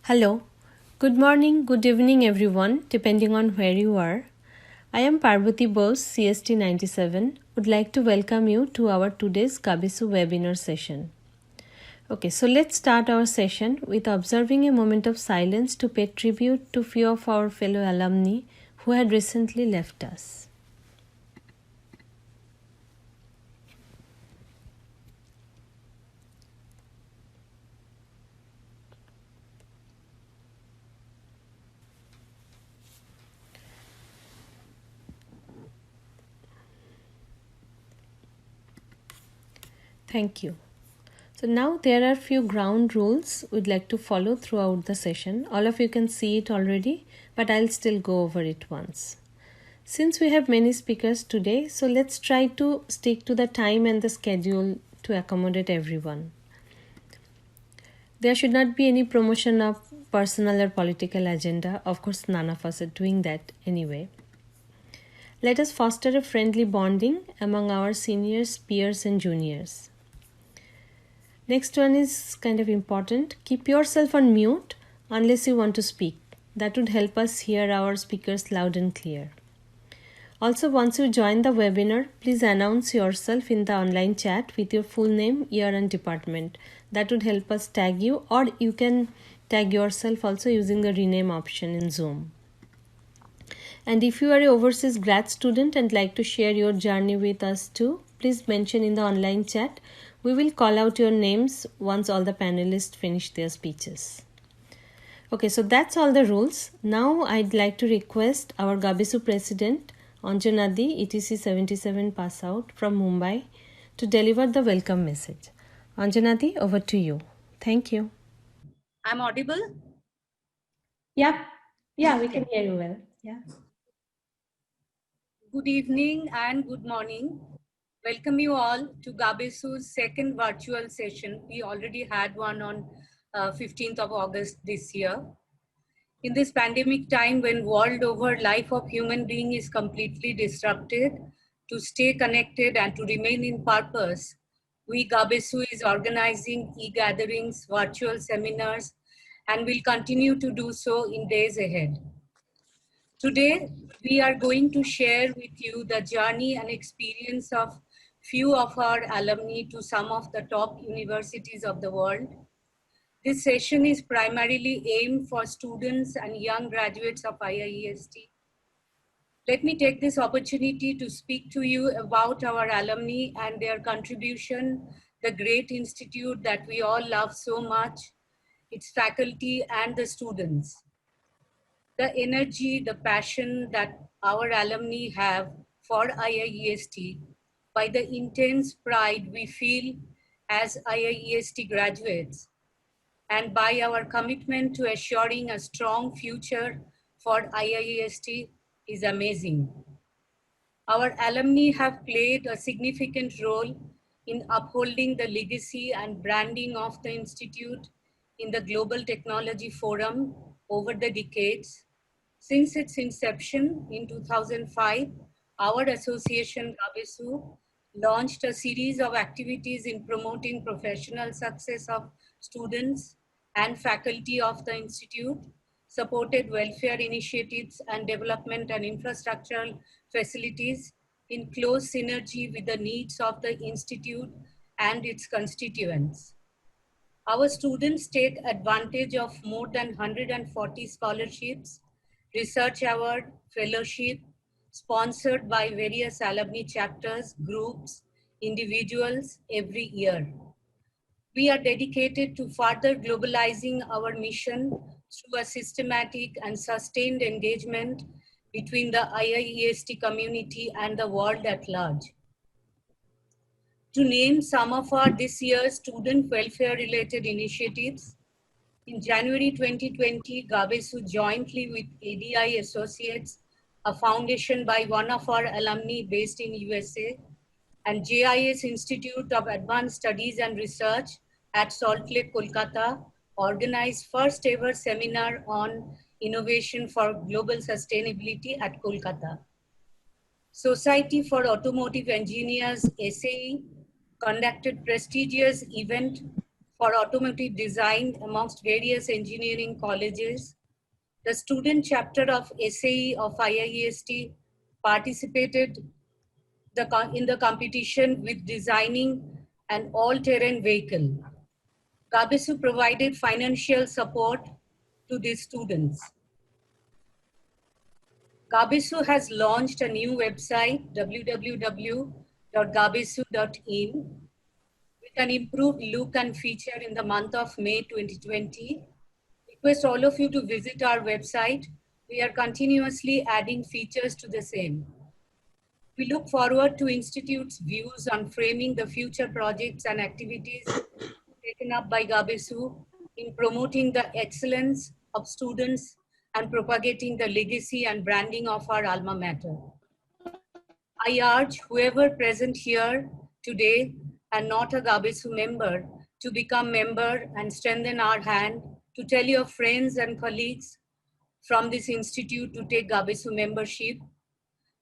Hello, good morning, good evening, everyone, depending on where you are. I am Parbati Bose, CST 97, would like to welcome you to our today's GAABESU webinar session. Okay, so let's start our session with observing a moment of silence to pay tribute to few of our fellow alumni who had recently left us. Thank you. So now there are few ground rules we'd like to follow throughout the session. All of you can see it already, but I'll still go over it once. Since we have many speakers today, so let's try to stick to the time and the schedule to accommodate everyone. There should not be any promotion of personal or political agenda. Of course, none of us are doing that anyway. Let us foster a friendly bonding among our seniors, peers, and juniors. Next one is kind of important. Keep yourself on mute unless you want to speak. That would help us hear our speakers loud and clear. Also, once you join the webinar, please announce yourself in the online chat with your full name, year, and department. That would help us tag you, or you can tag yourself also using the rename option in Zoom. And if you are an overseas grad student and like to share your journey with us too, please mention in the online chat. We will call out your names once all the panelists finish their speeches. Okay, so that's all the rules. Now I'd like to request our GAABESU President, Anjana Ganguly, ETC 77 pass out from Mumbai, to deliver the welcome message. Anjana Ganguly, over to you. Thank you. I'm audible? Yeah, we can hear you well. Yeah. Good evening and good morning. Welcome you all to GAABESU's second virtual session. We already had one on 15th of August this year. In this pandemic time when world over life of human being is completely disrupted, to stay connected and to remain in purpose, we GAABESU is organizing e-gatherings, virtual seminars, and will continue to do so in days ahead. Today, we are going to share with you the journey and experience of few of our alumni to some of the top universities of the world. This session is primarily aimed for students and young graduates of IIEST. Let me take this opportunity to speak to you about our alumni and their contribution, the great institute that we all love so much, its faculty and the students. The energy, the passion that our alumni have for IIEST, by the intense pride we feel as IIEST graduates, and by our commitment to assuring a strong future for IIEST is amazing. Our alumni have played a significant role in upholding the legacy and branding of the Institute in the Global Technology Forum over the decades. Since its inception in 2005, our association GAABESU launched a series of activities in promoting professional success of students and faculty of the Institute, supported welfare initiatives and development and infrastructural facilities in close synergy with the needs of the Institute and its constituents. Our students take advantage of more than 140 scholarships, research award, fellowship, sponsored by various alumni chapters, groups, individuals every year. We are dedicated to further globalizing our mission through a systematic and sustained engagement between the IIEST community and the world at large. To name some of our this year's student welfare related initiatives, in January 2020, GAABESU jointly with ADI Associates, a foundation by one of our alumni based in USA, and JIS Institute of Advanced Studies and Research at Salt Lake, Kolkata, organized first ever seminar on innovation for global sustainability at Kolkata. Society for Automotive Engineers, SAE, conducted prestigious event for automotive design amongst various engineering colleges. The student chapter of SAE of IIEST participated in the competition with designing an all-terrain vehicle. GAABESU provided financial support to these students. GAABESU has launched a new website, www.gaabesu.in, with an improved look and feature in the month of May 2020. Request all of you to visit our website. We are continuously adding features to the same. We look forward to Institute's views on framing the future projects and activities taken up by GAABESU in promoting the excellence of students and propagating the legacy and branding of our alma mater. I urge whoever present here today and not a GAABESU member to become member and strengthen our hand, to tell your friends and colleagues from this institute to take GAABESU membership.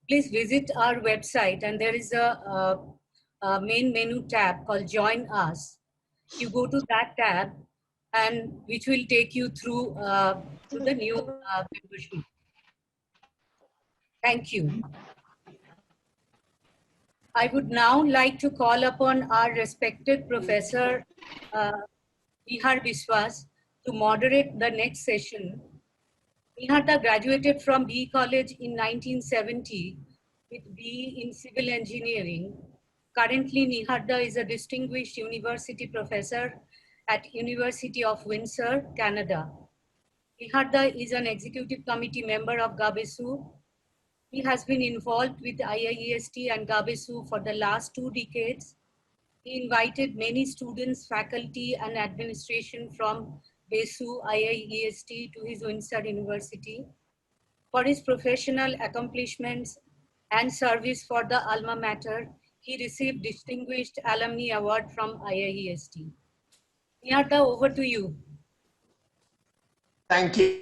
Please visit our website and there is a main menu tab called Join Us. You go to that tab and which will take you through to the new membership. Thank you. I would now like to call upon our respected Professor Nihar Biswas to moderate the next session. Niharda graduated from B College in 1970 with BE in Civil Engineering. Currently, Niharda is a distinguished university professor at University of Windsor, Canada. Niharda is an executive committee member of GAABESU. He has been involved with IIEST and GAABESU for the last 2 decades. He invited many students, faculty, and administration from BESU, IIEST to his Windsor University. For his professional accomplishments and service for the alma mater, he received Distinguished Alumni Award from IIEST. Niharda, over to you. Thank you.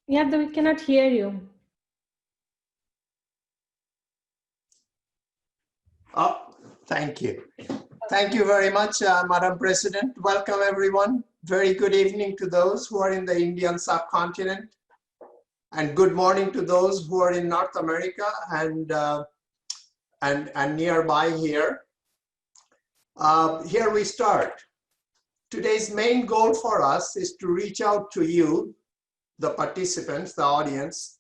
Niharda, we cannot hear you. Oh, thank you. Thank you very much, Madam President. Welcome, everyone. Very good evening to those who are in the Indian subcontinent, and good morning to those who are in North America and nearby here. Here we start. Today's main goal for us is to reach out to you, the participants, the audience,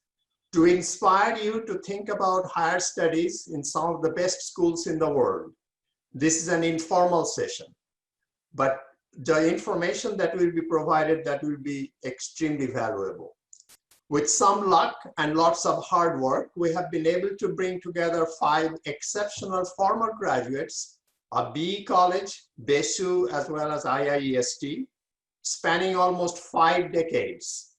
to inspire you to think about higher studies in some of the best schools in the world. This is an informal session, but the information that will be provided, that will be extremely valuable. With some luck and lots of hard work, we have been able to bring together 5 exceptional former graduates of BE College, BESU, as well as IIEST, spanning almost 5 decades.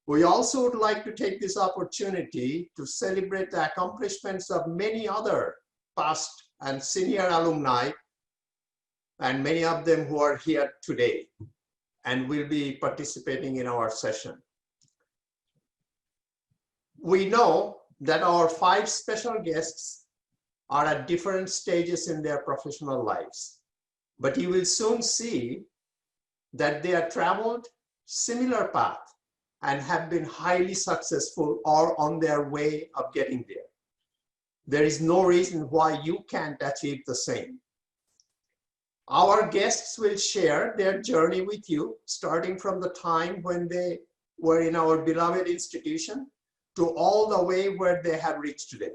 We also would like to take this opportunity to celebrate the accomplishments of many other past and senior alumni, and many of them who are here today and will be participating in our session. We know that our 5 special guests are at different stages in their professional lives, but you will soon see that they have traveled similar path and have been highly successful or on their way of getting there. There is no reason why you can't achieve the same. Our guests will share their journey with you, starting from the time when they were in our beloved institution to all the way where they have reached today.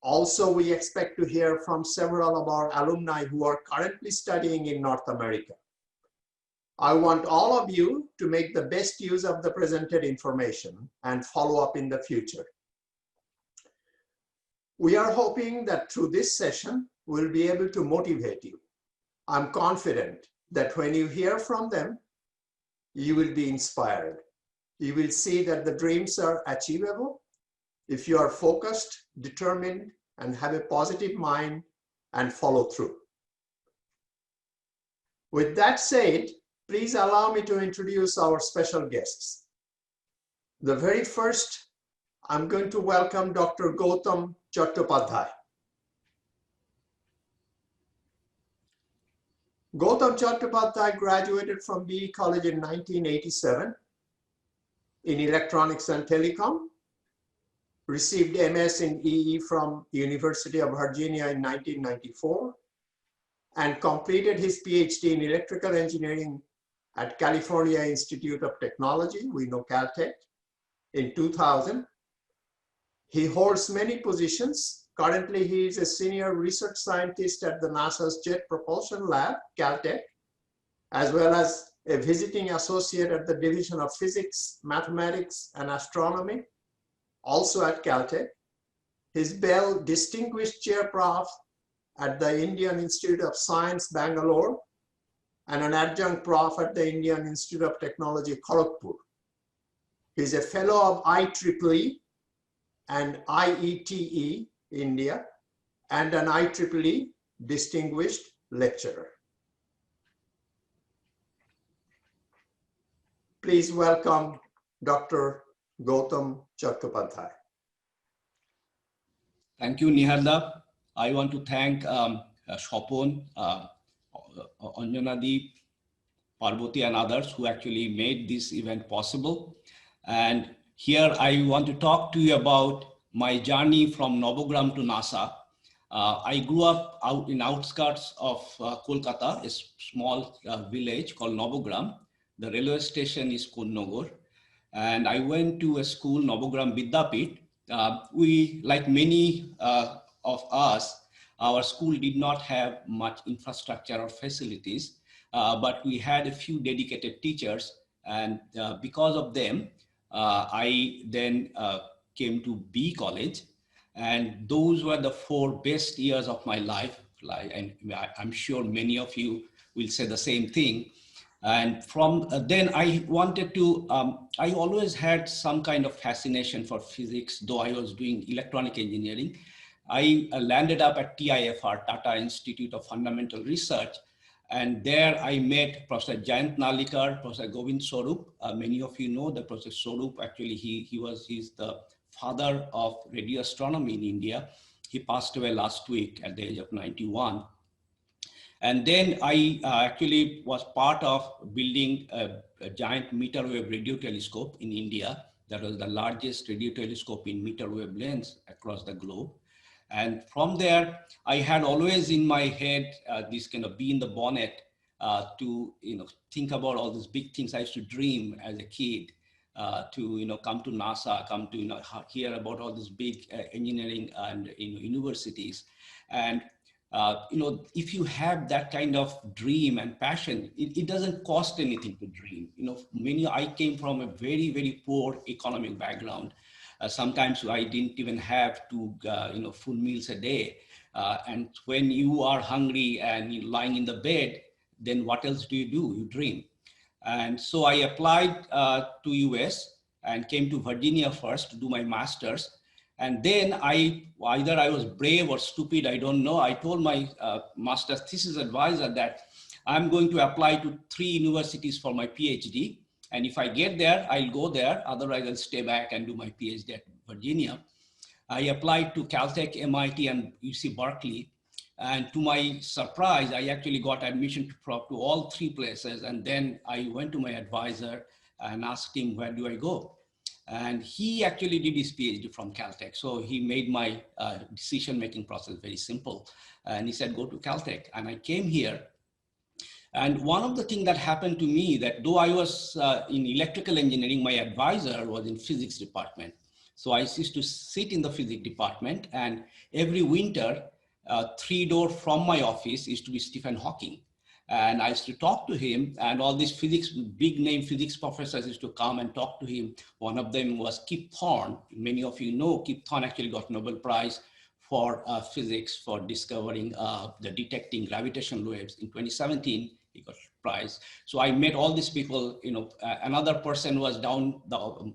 Also, we expect to hear from several of our alumni who are currently studying in North America. I want all of you to make the best use of the presented information and follow up in the future. We are hoping that through this session, we'll be able to motivate you. I'm confident that when you hear from them, you will be inspired. You will see that the dreams are achievable if you are focused, determined, and have a positive mind and follow through. With that said, please allow me to introduce our special guests. The very first, I'm going to welcome Dr. Gautam Dasgupta. Gautam Chattopadhyay graduated from BE College in 1987 in Electronics and Telecom, received MS in EE from University of Virginia in 1994, and completed his PhD in Electrical Engineering at California Institute of Technology, we know Caltech, in 2000. He holds many positions. Currently, he is a senior research scientist at the NASA's Jet Propulsion Lab, Caltech, as well as a visiting associate at the Division of Physics, Mathematics, and Astronomy, also at Caltech. His Bell Distinguished Chair Prof at the Indian Institute of Science, Bangalore, and an adjunct prof at the Indian Institute of Technology, Kharagpur. He is a fellow of IEEE and IETE, India, and an IEEE distinguished lecturer. Please welcome Dr. Gautam Chattopadhyay. Thank you, Niharda. I want to thank Swapan, Anjana, Parbati, and others who actually made this event possible. And here I want to talk to you about my journey from Novogram to NASA. I grew up out in outskirts of Kolkata, a small village called Novogram. The railway station is Konnagar. And I went to a school, Novogram Vidyapit. We, like many of us, our school did not have much infrastructure or facilities, but we had a few dedicated teachers. And because of them, I then came to B College. And those were the 4 best years of my life. And I'm sure many of you will say the same thing. And from then I wanted to, I always had some kind of fascination for physics, though I was doing electronic engineering. I landed up at TIFR, Tata Institute of Fundamental Research. And there I met Professor Jayant Nalikar, Professor Govind Swarup. Many of you know that Professor Swarup, actually he's the father of radio astronomy in India. He passed away last week at the age of 91. And then I actually was part of building a giant meter wave radio telescope in India. That was the largest radio telescope in meter wave lengths across the globe. And from there, I had always in my head this kind of be in the bonnet to think about all these big things I used to dream as a kid. To come to NASA, come to hear about all these big engineering and universities. And if you have that kind of dream and passion, it doesn't cost anything to dream. I came from a very, very poor economic background. Sometimes I didn't even have full meals a day. And when you are hungry and you're lying in the bed, then what else do? You dream. And so I applied to US and came to Virginia first to do my master's. And then either I was brave or stupid, I don't know. I told my master's thesis advisor that I'm going to apply to 3 universities for my PhD. And if I get there, I'll go there. Otherwise, I'll stay back and do my PhD at Virginia. I applied to Caltech, MIT, and UC Berkeley. And to my surprise, I actually got admission to all 3 places. And then I went to my advisor and asked him, where do I go? And he actually did his PhD from Caltech. So he made my decision-making process very simple. And he said, go to Caltech. And I came here. And one of the things that happened to me, that though I was in electrical engineering, my advisor was in physics department. So I used to sit in the physics department, and every winter, 3 doors from my office used to be Stephen Hawking. And I used to talk to him, and all these big name physics professors used to come and talk to him. One of them was Kip Thorne. Many of you know Kip Thorne actually got Nobel Prize for physics for discovering the detecting gravitational waves. In 2017, he got prize. So I met all these people. Another person was down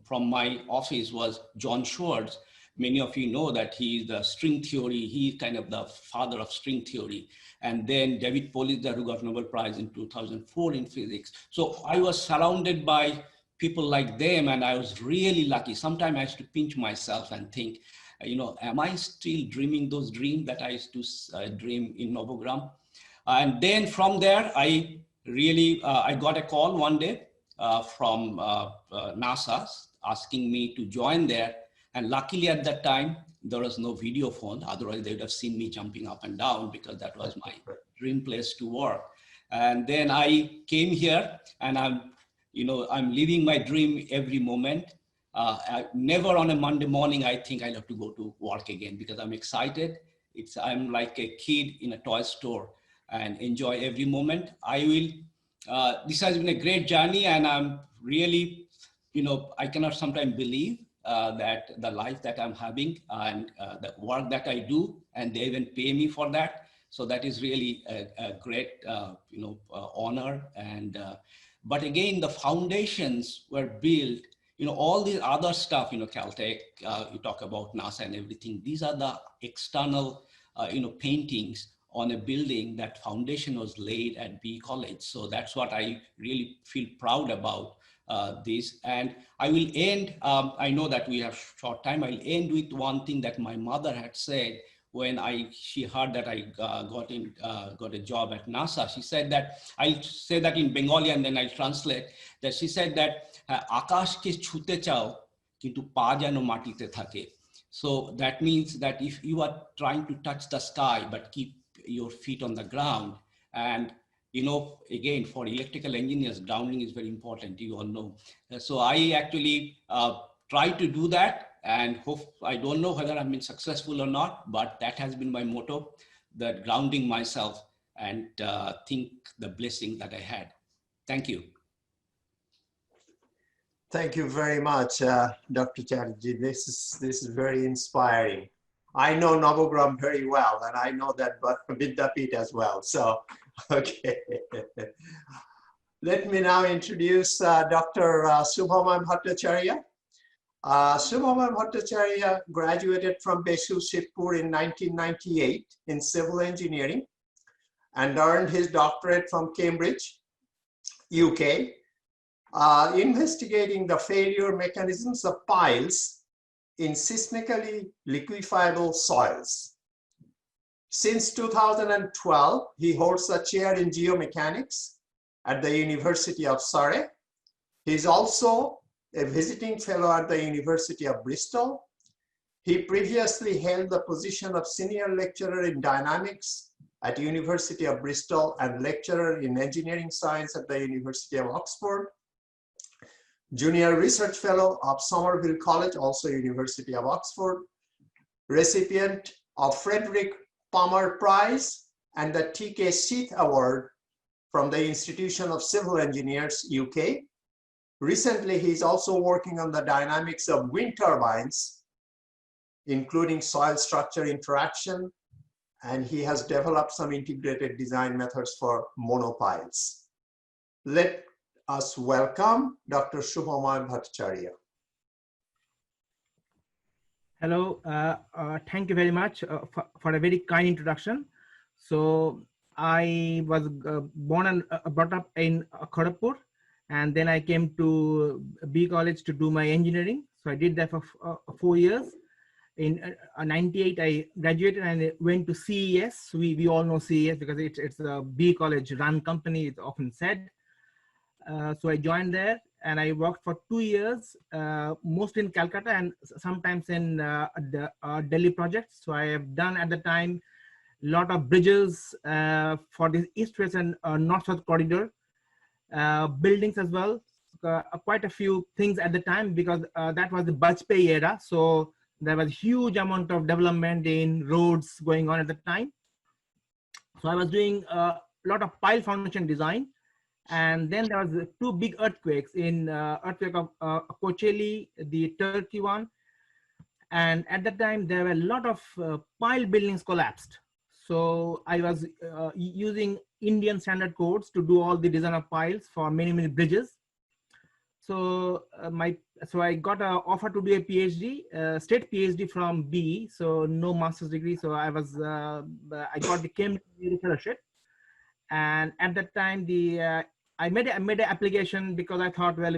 from my office was John Schwartz. Many of you know that he is the string theory. He's kind of the father of string theory. And then David Politzer, who got Nobel Prize in 2004 in physics. So I was surrounded by people like them, and I was really lucky. Sometimes I used to pinch myself and think, am I still dreaming those dreams that I used to dream in Novogram? And then from there, I really, I got a call one day from NASA asking me to join there. And luckily at that time, there was no video phone. Otherwise, they would have seen me jumping up and down because that was my dream place to work. And then I came here and I'm living my dream every moment. Never on a Monday morning, I think I'll have to go to work again because I'm excited. I'm like a kid in a toy store and enjoy every moment. This has been a great journey and I'm really, I cannot sometimes believe that the life that I'm having and the work that I do, and they even pay me for that. So that is really a great, honor. And but again, the foundations were built. All the other stuff. Caltech. You talk about NASA and everything. These are the external, paintings on a building. That foundation was laid at B College. So that's what I really feel proud about. This, and I will end, I know that we have short time, I'll end with one thing that my mother had said when she heard that I got a job at NASA. She said that, I'll say that in Bengali and then I'll translate, that she said that Akashke chute chao, kintu pa jeno matite thake. So that means that if you are trying to touch the sky, but keep your feet on the ground, and again, for electrical engineers, grounding is very important, you all know. So I actually try to do that, and I don't know whether I've been successful or not, but that has been my motto, that grounding myself and think the blessing that I had. Thank you. Thank you very much, Dr. Chatterjee. This is very inspiring. I know Navagram very well, and I know that Vidyapith as well. So, okay. Let me now introduce Dr. Suhama Bhattacharya. Suhama Bhattacharya graduated from GAABESU Shibpur in 1998 in civil engineering and earned his doctorate from Cambridge, UK, investigating the failure mechanisms of piles in seismically liquefiable soils. Since 2012, he holds a chair in geomechanics at the University of Surrey. He is also a visiting fellow at the University of Bristol. He previously held the position of senior lecturer in dynamics at the University of Bristol and lecturer in engineering science at the University of Oxford. Junior research fellow of Somerville College, also University of Oxford. Recipient of Frederick Palmer Prize and the T.K. Sheath Award from the Institution of Civil Engineers, UK. Recently, he's also working on the dynamics of wind turbines, including soil structure interaction, and he has developed some integrated design methods for monopiles. Let us welcome Dr. Suhama Bhattacharya. Hello, thank you very much for a very kind introduction. So I was born and brought up in Kharagpur, and then I came to B College to do my engineering. So I did that for 4 years. In 98, I graduated and went to CES. We all know CES because it's a B College run company, it's often said. So I joined there and I worked for 2 years, mostly in Calcutta and sometimes in the Delhi projects. So I have done at the time a lot of bridges for the east-west and north-south corridor, buildings as well, quite a few things at the time because that was the Bajpayee era. So there was huge amount of development in roads going on at the time. So I was doing a lot of pile foundation design. And then there was 2 big earthquakes in earthquake of Kocaeli, the Turkey one. And at that time, there were a lot of pile buildings collapsed. So I was using Indian standard codes to do all the design of piles for many, many bridges. So I got an offer to do a PhD, state PhD from BE, so no master's degree. So I got the Cambridge fellowship. And at that time, I made an application because I thought, well,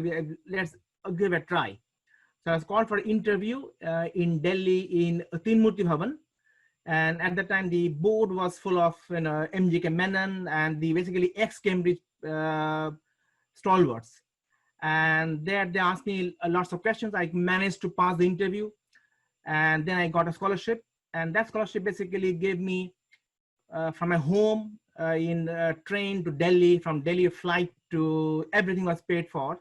let's give it a try. So I was called for an interview in Delhi in Tinmurti Bhavan. And at the time, the board was full of MGK Menon and the basically ex-Cambridge stalwarts. And there they asked me lots of questions. I managed to pass the interview, and then I got a scholarship. And that scholarship basically gave me from my home in train to Delhi, from Delhi a flight to everything was paid for.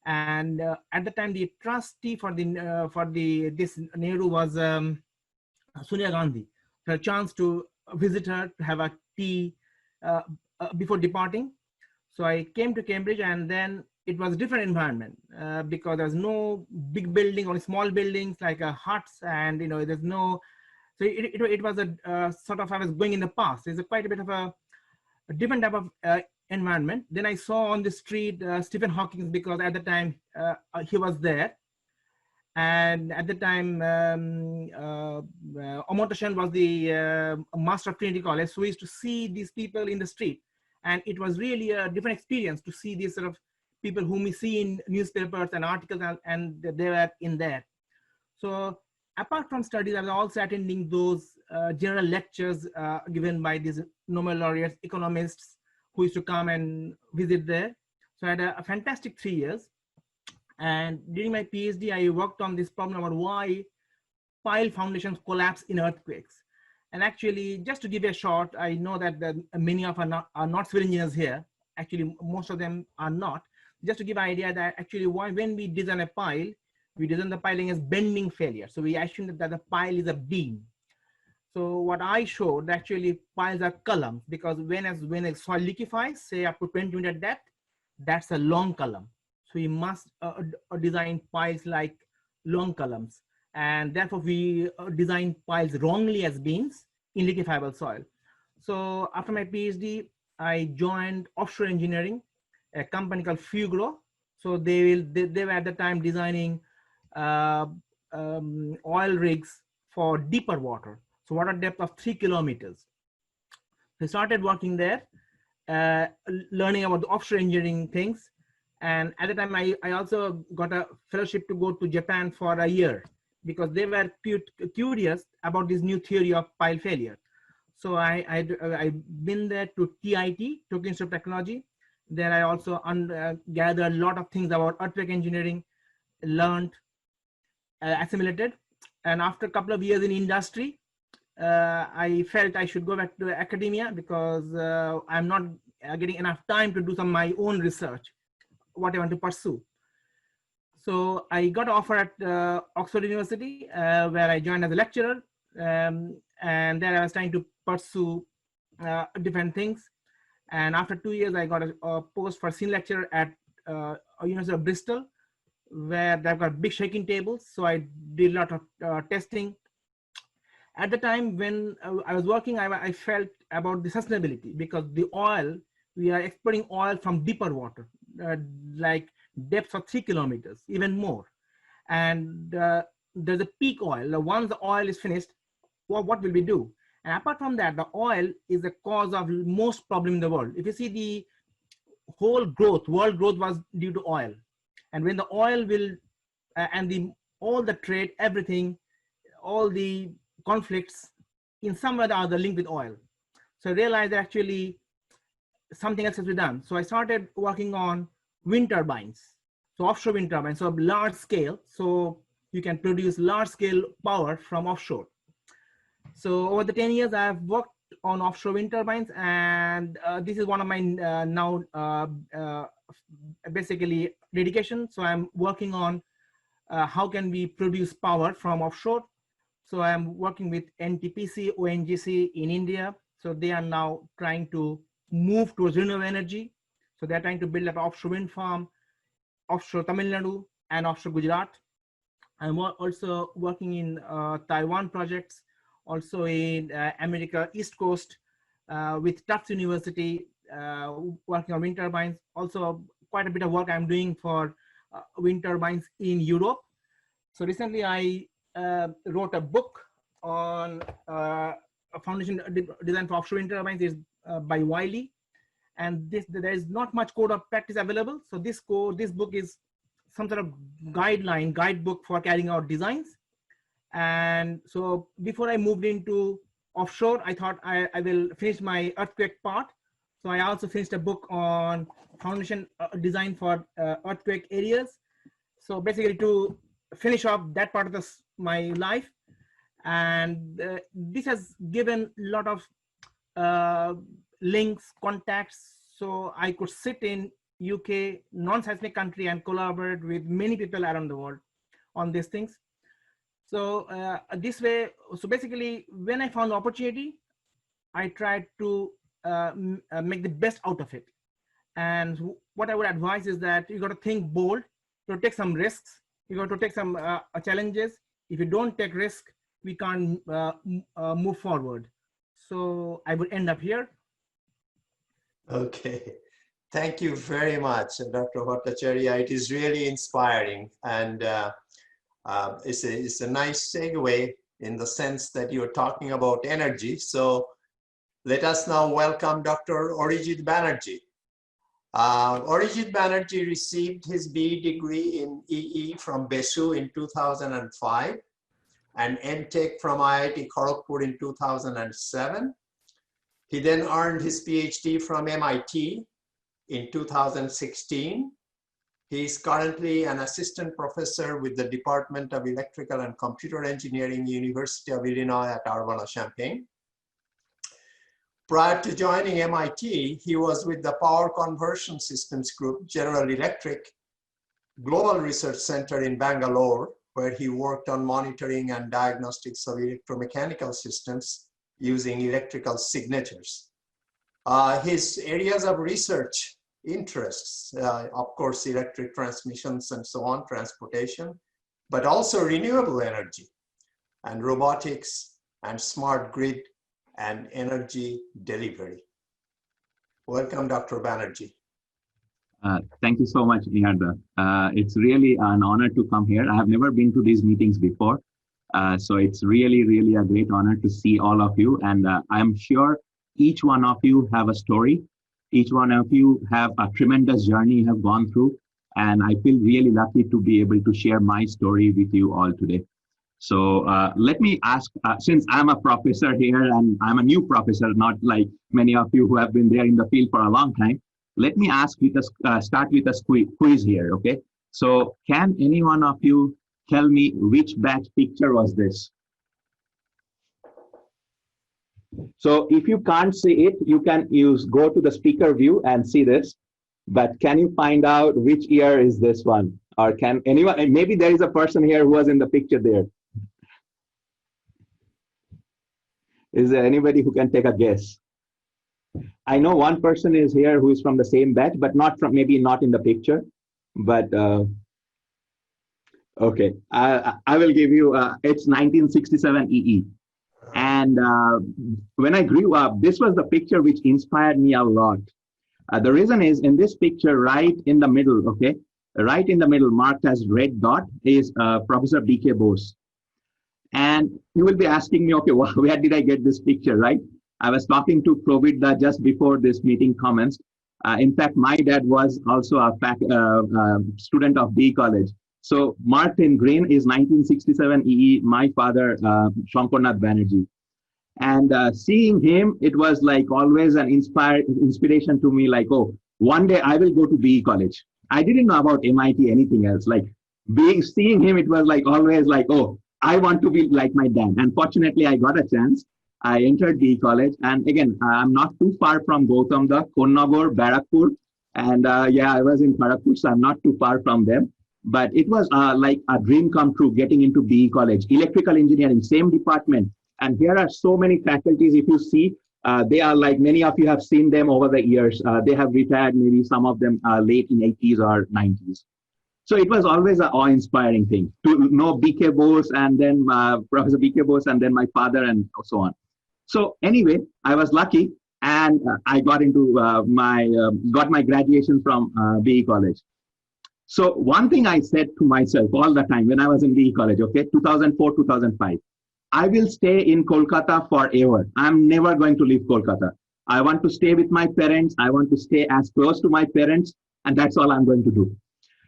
And at the time, the trustee for this Nehru was Sonia Gandhi. So a chance to visit her, to have a tea before departing. So I came to Cambridge, and then it was a different environment because there's no big building, only small buildings like huts, and there's no. So it was a sort of, I was going in the past. It's quite a bit of a different type of environment. Then I saw on the street Stephen Hawking, because at the time he was there. And at the time, Amartya Sen was the master of Trinity College. So we used to see these people in the street. And it was really a different experience to see these sort of people whom we see in newspapers and articles, and they were in there. So apart from studies, I was also attending those general lectures given by these Nobel laureates, economists who used to come and visit there. So I had a fantastic 3 years. And during my PhD, I worked on this problem about why pile foundations collapse in earthquakes. And actually, just to give you a short, I know that many of are not civil engineers here. Actually, most of them are not. Just to give an idea that actually when we design a pile, we design the piling as bending failure. So we assume that the pile is a beam. So what I showed, actually piles are columns, because when a soil liquefies, say up to 20 meter depth, that's a long column. So we must design piles like long columns. And therefore we design piles wrongly as beams in liquefiable soil. So after my PhD, I joined offshore engineering, a company called Fugro. So they were at the time designing oil rigs for deeper water. So water depth of 3 kilometers. So I started working there, learning about the offshore engineering things. And at the time, I also got a fellowship to go to Japan for a year, because they were curious about this new theory of pile failure. So I've been there to TIT, Tokyo Institute of Technology. There I also gathered a lot of things about earthquake engineering, learned, assimilated. And after a couple of years in industry, I felt I should go back to academia, because I'm not getting enough time to do some of my own research, what I want to pursue. So I got an offer at Oxford University, where I joined as a lecturer. And there I was trying to pursue different things. And after 2 years, I got a post for senior lecturer at University of Bristol, where they've got big shaking tables. So I did a lot of testing. At the time when I was working, I felt about the sustainability, because the oil, we are exporting oil from deeper water, like depths of 3 kilometers, even more. And there's a peak oil. Once the oil is finished, what will we do? And apart from that, the oil is the cause of most problem in the world. If you see the whole growth, world growth was due to oil. And when the oil will, and all the trade, everything, all the conflicts in some way or the other linked with oil. So I realized that actually something else has to be done. So I started working on wind turbines. So offshore wind turbines, so large scale. So you can produce large scale power from offshore. So over the 10 years, I've worked on offshore wind turbines, and this is one of my now basically dedication. So I'm working on how can we produce power from offshore. So I'm working with NTPC, ONGC in India. So they are now trying to move towards renewable energy. So they're trying to build an offshore wind farm, offshore Tamil Nadu and offshore Gujarat. I'm also working in Taiwan projects, also in America, East Coast, with Tufts University, working on wind turbines. Also quite a bit of work I'm doing for wind turbines in Europe. So recently I wrote a book on a foundation design for offshore wind turbines. Is by Wiley, and there is not much code of practice available. So this book is some sort of guidebook for carrying out designs. And so before I moved into offshore, I thought I will finish my earthquake part. So I also finished a book on foundation design for earthquake areas. So basically to finish off that part of my life. And this has given a lot of links, contacts. So I could sit in UK, non-seismic country, and collaborate with many people around the world on these things. So this way, so basically when I found the opportunity, I tried to make the best out of it. And what I would advise is that you got to think bold, to take some risks, you got to take some challenges. If you don't take risk, we can't move forward. So I would end up here. Okay, thank you very much, Dr. Bhattacharya. It is really inspiring, and it's a nice segue in the sense that you're talking about energy. So let us now welcome Dr. Origid Banerjee. Origid Banerjee received his BE degree in EE from GAABESU in 2005 and MTech from IIT Kharagpur in 2007. He then earned his PhD from MIT in 2016. He is currently an assistant professor with the Department of Electrical and Computer Engineering, University of Illinois at Urbana-Champaign. Prior to joining MIT, he was with the Power Conversion Systems Group, General Electric Global Research Center in Bangalore, where he worked on monitoring and diagnostics of electromechanical systems using electrical signatures. His areas of research interests, of course, electric transmissions and so on, transportation, but also renewable energy and robotics and smart grid and energy delivery. Welcome, Dr. Banerjee. Thank you so much, Nihanda. It's really an honor to come here. I have never been to these meetings before. So it's really, really a great honor to see all of you. And I'm sure each one of you have a story. Each one of you have a tremendous journey you have gone through. And I feel really lucky to be able to share my story with you all today. So let me ask, since I'm a professor here and I'm a new professor, not like many of you who have been there in the field for a long time, let me ask you to start with a quiz here, okay? So can any one of you tell me which batch picture was this? So if you can't see it, you can go to the speaker view and see this, but can you find out which year is this one? Or can anyone, maybe there is a person here who was in the picture there. Is there anybody who can take a guess? I know one person is here who is from the same batch, but not from, maybe not in the picture, but okay, I will give you, it's 1967 EE. And when I grew up, this was the picture which inspired me a lot. The reason is in this picture, right in the middle, okay, right in the middle, marked as red dot, is Professor B.K. Bose. And you will be asking me, okay, well, where did I get this picture, right? I was talking to Provida just before this meeting commenced. In fact, my dad was also a student of B College. So marked in green is 1967 EE, my father, Swapan Banerjee. And seeing him, it was like always an inspiration to me, like, oh, one day I will go to BE College. I didn't know about MIT, anything else. Like seeing him, it was like always like, oh, I want to be like my dad. And fortunately, I got a chance. I entered BE College. And again, I'm not too far from Gautam Das, Konnagar, Barakpur. And yeah, I was in Kharagpur, so I'm not too far from them. But it was like a dream come true getting into BE College, electrical engineering, same department. And here are so many faculties, if you see, they are like, many of you have seen them over the years. They have retired, maybe some of them late in 80s or 90s. So it was always an awe-inspiring thing to know B.K. Bose and then Professor B.K. Bose and then my father and so on. So anyway, I was lucky and I got into got my graduation from BE College. So one thing I said to myself all the time when I was in BE College, okay, 2004, 2005, I will stay in Kolkata forever. I'm never going to leave Kolkata. I want to stay with my parents. I want to stay as close to my parents, and that's all I'm going to do.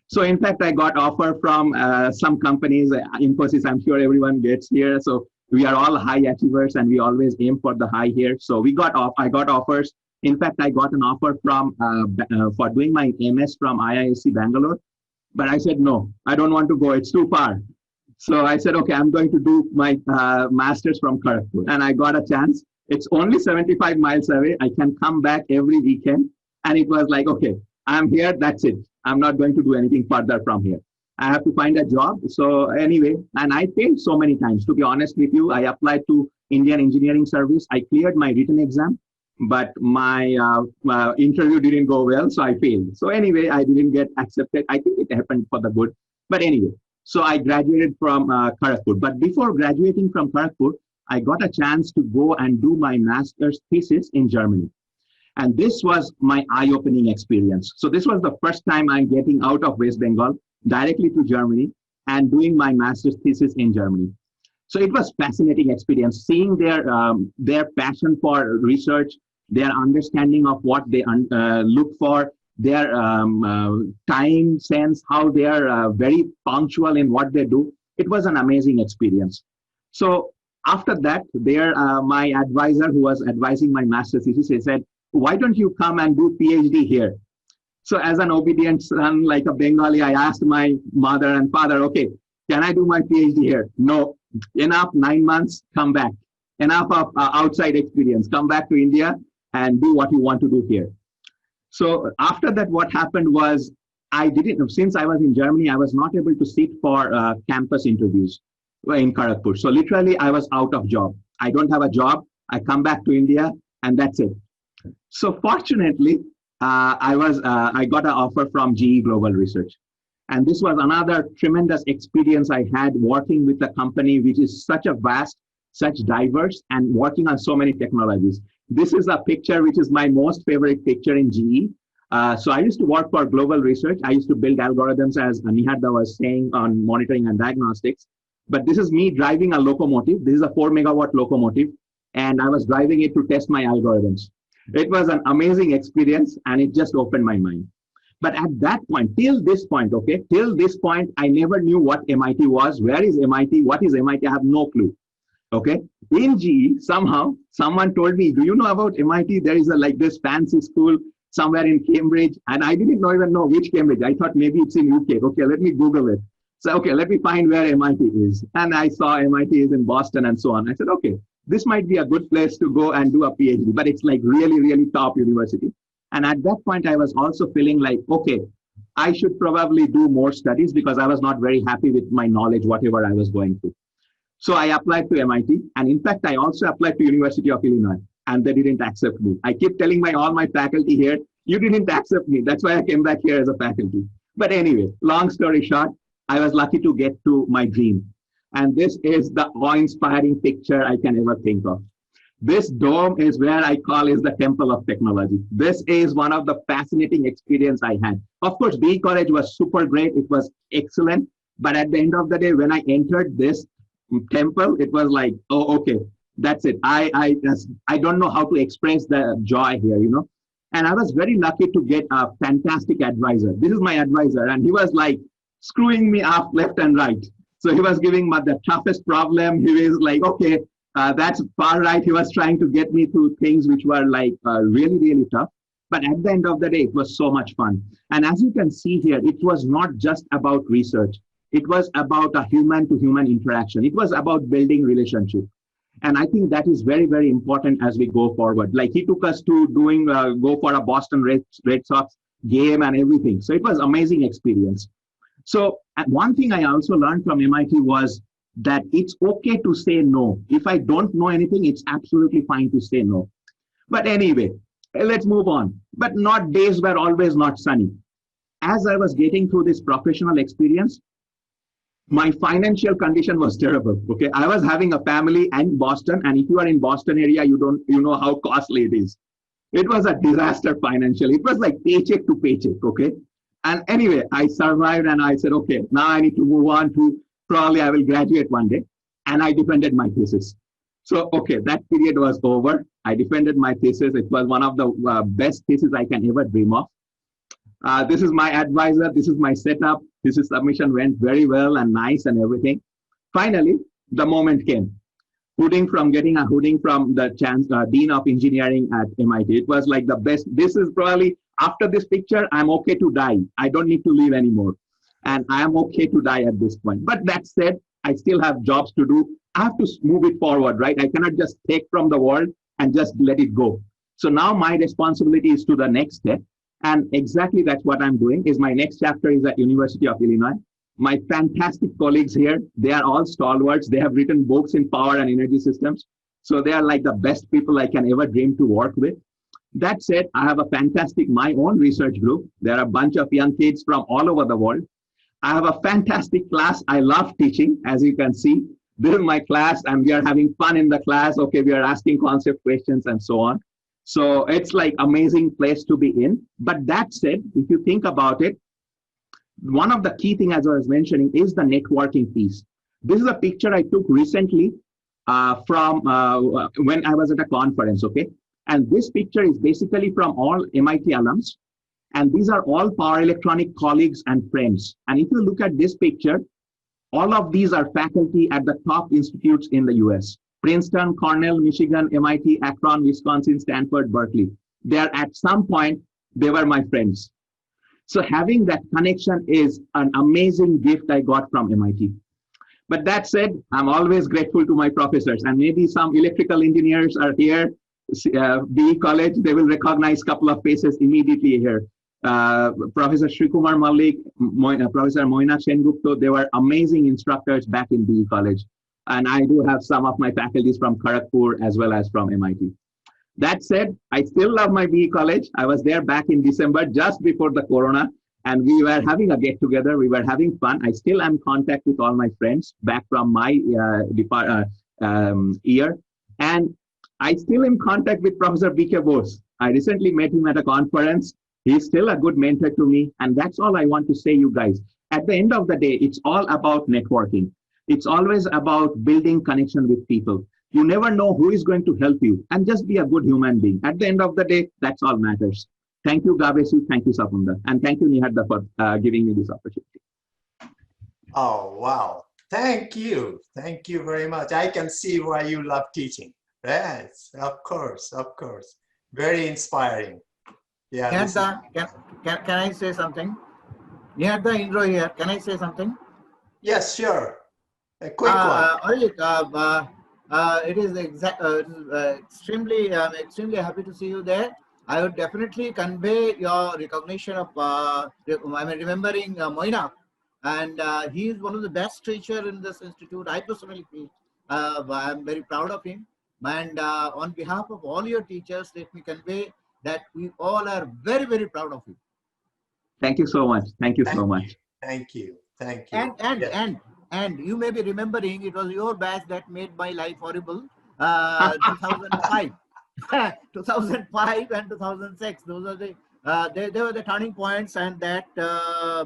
So in fact, I got offer from some companies, Infosys, I'm sure everyone gets here. So We are all high achievers and we always aim for the high here. So I got offers. In fact, I got an offer from for doing my MS from IISc Bangalore, but I said, no, I don't want to go. It's too far. So I said, okay, I'm going to do my master's from Kharagpur. And I got a chance. It's only 75 miles away. I can come back every weekend. And it was like, okay, I'm here. That's it. I'm not going to do anything further from here. I have to find a job. So anyway, and I failed so many times. To be honest with you, I applied to Indian Engineering Service. I cleared my written exam, but my interview didn't go well. So I failed. So anyway, I didn't get accepted. I think it happened for the good. But anyway, so I graduated from Kharagpur. But before graduating from Kharagpur, I got a chance to go and do my master's thesis in Germany. And this was my eye-opening experience. So this was the first time I'm getting out of West Bengal directly to Germany and doing my master's thesis in Germany. So it was fascinating experience, seeing their passion for research, their understanding of what they look for, their time sense, how they are very punctual in what they do. It was an amazing experience. So after that, my advisor who was advising my master's thesis, he said, why don't you come and do PhD here? So as an obedient son, like a Bengali, I asked my mother and father, okay, can I do my PhD here? No, enough, 9 months, come back. Enough of outside experience, come back to India and do what you want to do here. So after that, what happened was since I was in Germany, I was not able to sit for campus interviews in Kharagpur. So literally I was out of job. I don't have a job. I come back to India and that's it. So fortunately, I got an offer from GE Global Research. And this was another tremendous experience I had working with a company which is such a vast, such diverse, and working on so many technologies. This is a picture which is my most favorite picture in GE. So I used to work for Global Research. I used to build algorithms, as Niharda was saying, on monitoring and diagnostics. But this is me driving a locomotive. This is a 4 megawatt locomotive. And I was driving it to test my algorithms. It was an amazing experience and it just opened my mind. But at that point, till this point, I never knew what MIT was. Where is MIT? What is MIT? I have no clue. Okay. In GE, somehow, someone told me, do you know about MIT? There is like this fancy school somewhere in Cambridge. And I didn't even know which Cambridge. I thought maybe it's in UK. Okay, let me Google it. So, okay, let me find where MIT is. And I saw MIT is in Boston and so on. I said, okay, this might be a good place to go and do a PhD, but it's like really, really top university. And at that point, I was also feeling like, okay, I should probably do more studies because I was not very happy with my knowledge, whatever I was going through. So I applied to MIT. And in fact, I also applied to University of Illinois and they didn't accept me. I keep telling all my faculty here, you didn't accept me. That's why I came back here as a faculty. But anyway, long story short, I was lucky to get to my dream. And this is the awe-inspiring picture I can ever think of. This dome is where I call is the temple of technology. This is one of the fascinating experience I had. Of course, BE College was super great. It was excellent. But at the end of the day, when I entered this temple, it was like, oh, okay, that's it. I don't know how to express the joy here, you know. And I was very lucky to get a fantastic advisor. This is my advisor. And he was like screwing me up left and right. So he was giving me the toughest problem. He was like, okay, that's far right. He was trying to get me through things which were like really, really tough. But at the end of the day, it was so much fun. And as you can see here, it was not just about research. It was about a human-to-human interaction. It was about building relationship. And I think that is very, very important as we go forward. Like he took us to go for a Boston Red Sox game and everything. So it was amazing experience. So one thing I also learned from MIT was that it's okay to say no. If I don't know anything, it's absolutely fine to say no. But anyway, let's move on. But days were always not sunny. As I was getting through this professional experience, my financial condition was terrible. Okay, I was having a family in Boston, and if you are in Boston area, you know how costly it is. It was a disaster financially. It was like paycheck to paycheck. Okay. And anyway, I survived and I said, okay, now I need to move on to probably I will graduate one day. And I defended my thesis. So, okay, that period was over. I defended my thesis. It was one of the best theses I can ever dream of. This is my advisor. This is my setup. This submission went very well and nice and everything. Finally, the moment came. hooding from getting a hooding from the Dean of Engineering at MIT. It was like the best. This is probably, after this picture, I'm okay to die. I don't need to live anymore. And I am okay to die at this point. But that said, I still have jobs to do. I have to move it forward, right? I cannot just take from the world and just let it go. So now my responsibility is to the next step. And exactly that's what I'm doing. Is my next chapter is at University of Illinois. My fantastic colleagues here, they are all stalwarts. They have written books in power and energy systems. So they are like the best people I can ever dream to work with. That said, I have a fantastic, my own research group. There are a bunch of young kids from all over the world. I have a fantastic class. I love teaching, as you can see. This is my class, and we are having fun in the class. Okay, we are asking concept questions and so on. So it's like amazing place to be in. But that said, if you think about it, one of the key things, as I was mentioning, is the networking piece. This is a picture I took recently from when I was at a conference, okay? And this picture is basically from all MIT alums. And these are all power electronic colleagues and friends. And if you look at this picture, all of these are faculty at the top institutes in the US. Princeton, Cornell, Michigan, MIT, Akron, Wisconsin, Stanford, Berkeley. They are at some point, they were my friends. So having that connection is an amazing gift I got from MIT. But that said, I'm always grateful to my professors, and maybe some electrical engineers are here, BE College, they will recognize a couple of faces immediately here. Professor Srikumar Malik, Professor Moina Sengupta, they were amazing instructors back in BE College. And I do have some of my faculties from Kharagpur as well as from MIT. That said, I still love my BE College. I was there back in December, just before the Corona, and we were having a get together. We were having fun. I still am in contact with all my friends back from my year. And I still am in contact with Professor Parbati Bose. I recently met him at a conference. He's still a good mentor to me. And that's all I want to say, you guys. At the end of the day, it's all about networking. It's always about building connection with people. You never know who is going to help you, and just be a good human being. At the end of the day, that's all matters. Thank you, GAABESU. Thank you, Sapunda. And thank you, Niharda, for giving me this opportunity. Oh, wow. Thank you. Thank you very much. I can see why you love teaching. Yes, of course, of course. Very inspiring. Yeah. Niharda, can I say something? Niharda Indro here. Can I say something? Yes, sure. A quick one. It is extremely, I'm extremely happy to see you there. I would definitely convey your recognition of, remembering Moina, and he is one of the best teachers in this institute. I personally feel I'm very proud of him. And on behalf of all your teachers, let me convey that we all are very, very proud of you. Thank you so much. Thank you so much. Thank you. Thank you. And you may be remembering, it was your batch that made my life horrible. 2005, 2005 and 2006. Those are the they were the turning points, and that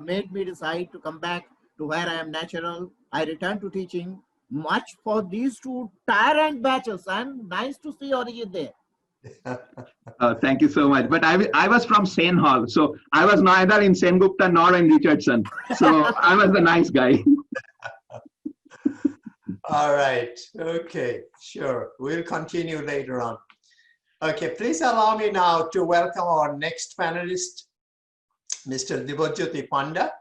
made me decide to come back to where I am natural. I returned to teaching. Much for these two tyrant batches, and nice to see Origid there. Thank you so much. But I was from Sen Hall, so I was neither in Sengupta nor in Richardson. So I was the nice guy. All right. Okay. Sure. We'll continue later on. Okay. Please allow me now to welcome our next panelist, Mr. Diwajyoti Panda.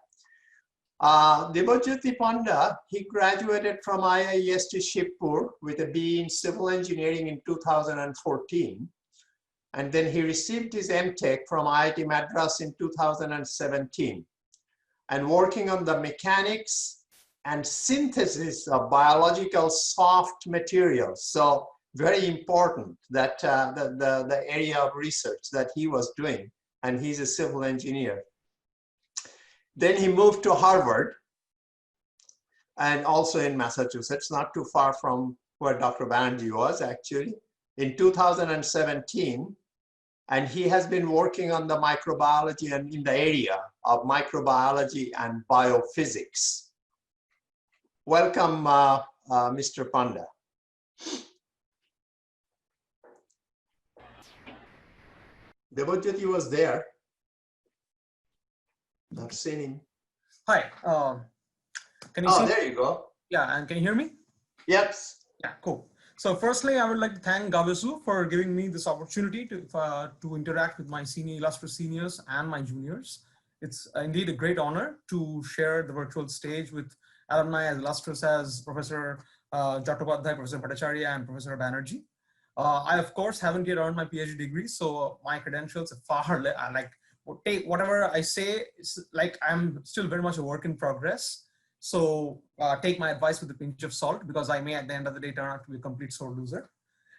Diwajyoti Panda, he graduated from IIEST Shibpur with a BE in Civil Engineering in 2014. And then he received his MTech from IIT Madras in 2017. And working on the mechanics and synthesis of biological soft materials. So very important that the area of research that he was doing, and he's a civil engineer. Then he moved to Harvard and also in Massachusetts, not too far from where Dr. Banerjee was actually, in 2017. And he has been working on the microbiology and in the area of microbiology and biophysics. Welcome, Mr. Panda. Diwajyoti was there. I've seen him. Hi. Can you see? There you go. Yeah, and can you hear me? Yep. Yeah, cool. So firstly, I would like to thank GAABESU for giving me this opportunity to interact with my illustrious seniors and my juniors. It's indeed a great honor to share the virtual stage with alumni as illustrious as Professor Chattopadhyay, Professor Bhattacharya, and Professor Banerjee. I, of course, haven't yet earned my PhD degree, so my credentials are far take whatever I say, like I'm still very much a work in progress. So take my advice with a pinch of salt, because I may at the end of the day turn out to be a complete sore loser.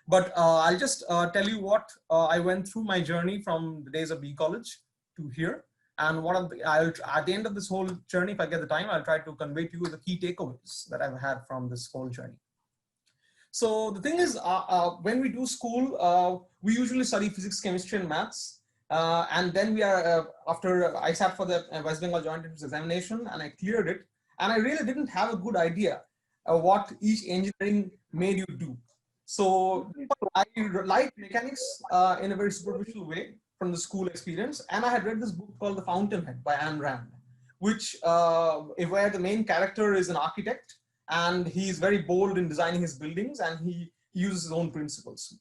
But I'll just tell you what I went through my journey from the days of B College to here. And at the end of this whole journey, if I get the time, I'll try to convey to you the key takeaways that I've had from this whole journey. So the thing is, when we do school, we usually study physics, chemistry, and maths. And then we are, after I sat for the West Bengal Joint Entrance Examination and I cleared it, and I really didn't have a good idea of what each engineering made you do. So I liked mechanics in a very superficial way from the school experience. And I had read this book called The Fountainhead by Ayn Rand, which where the main character is an architect, and he's very bold in designing his buildings, and he uses his own principles.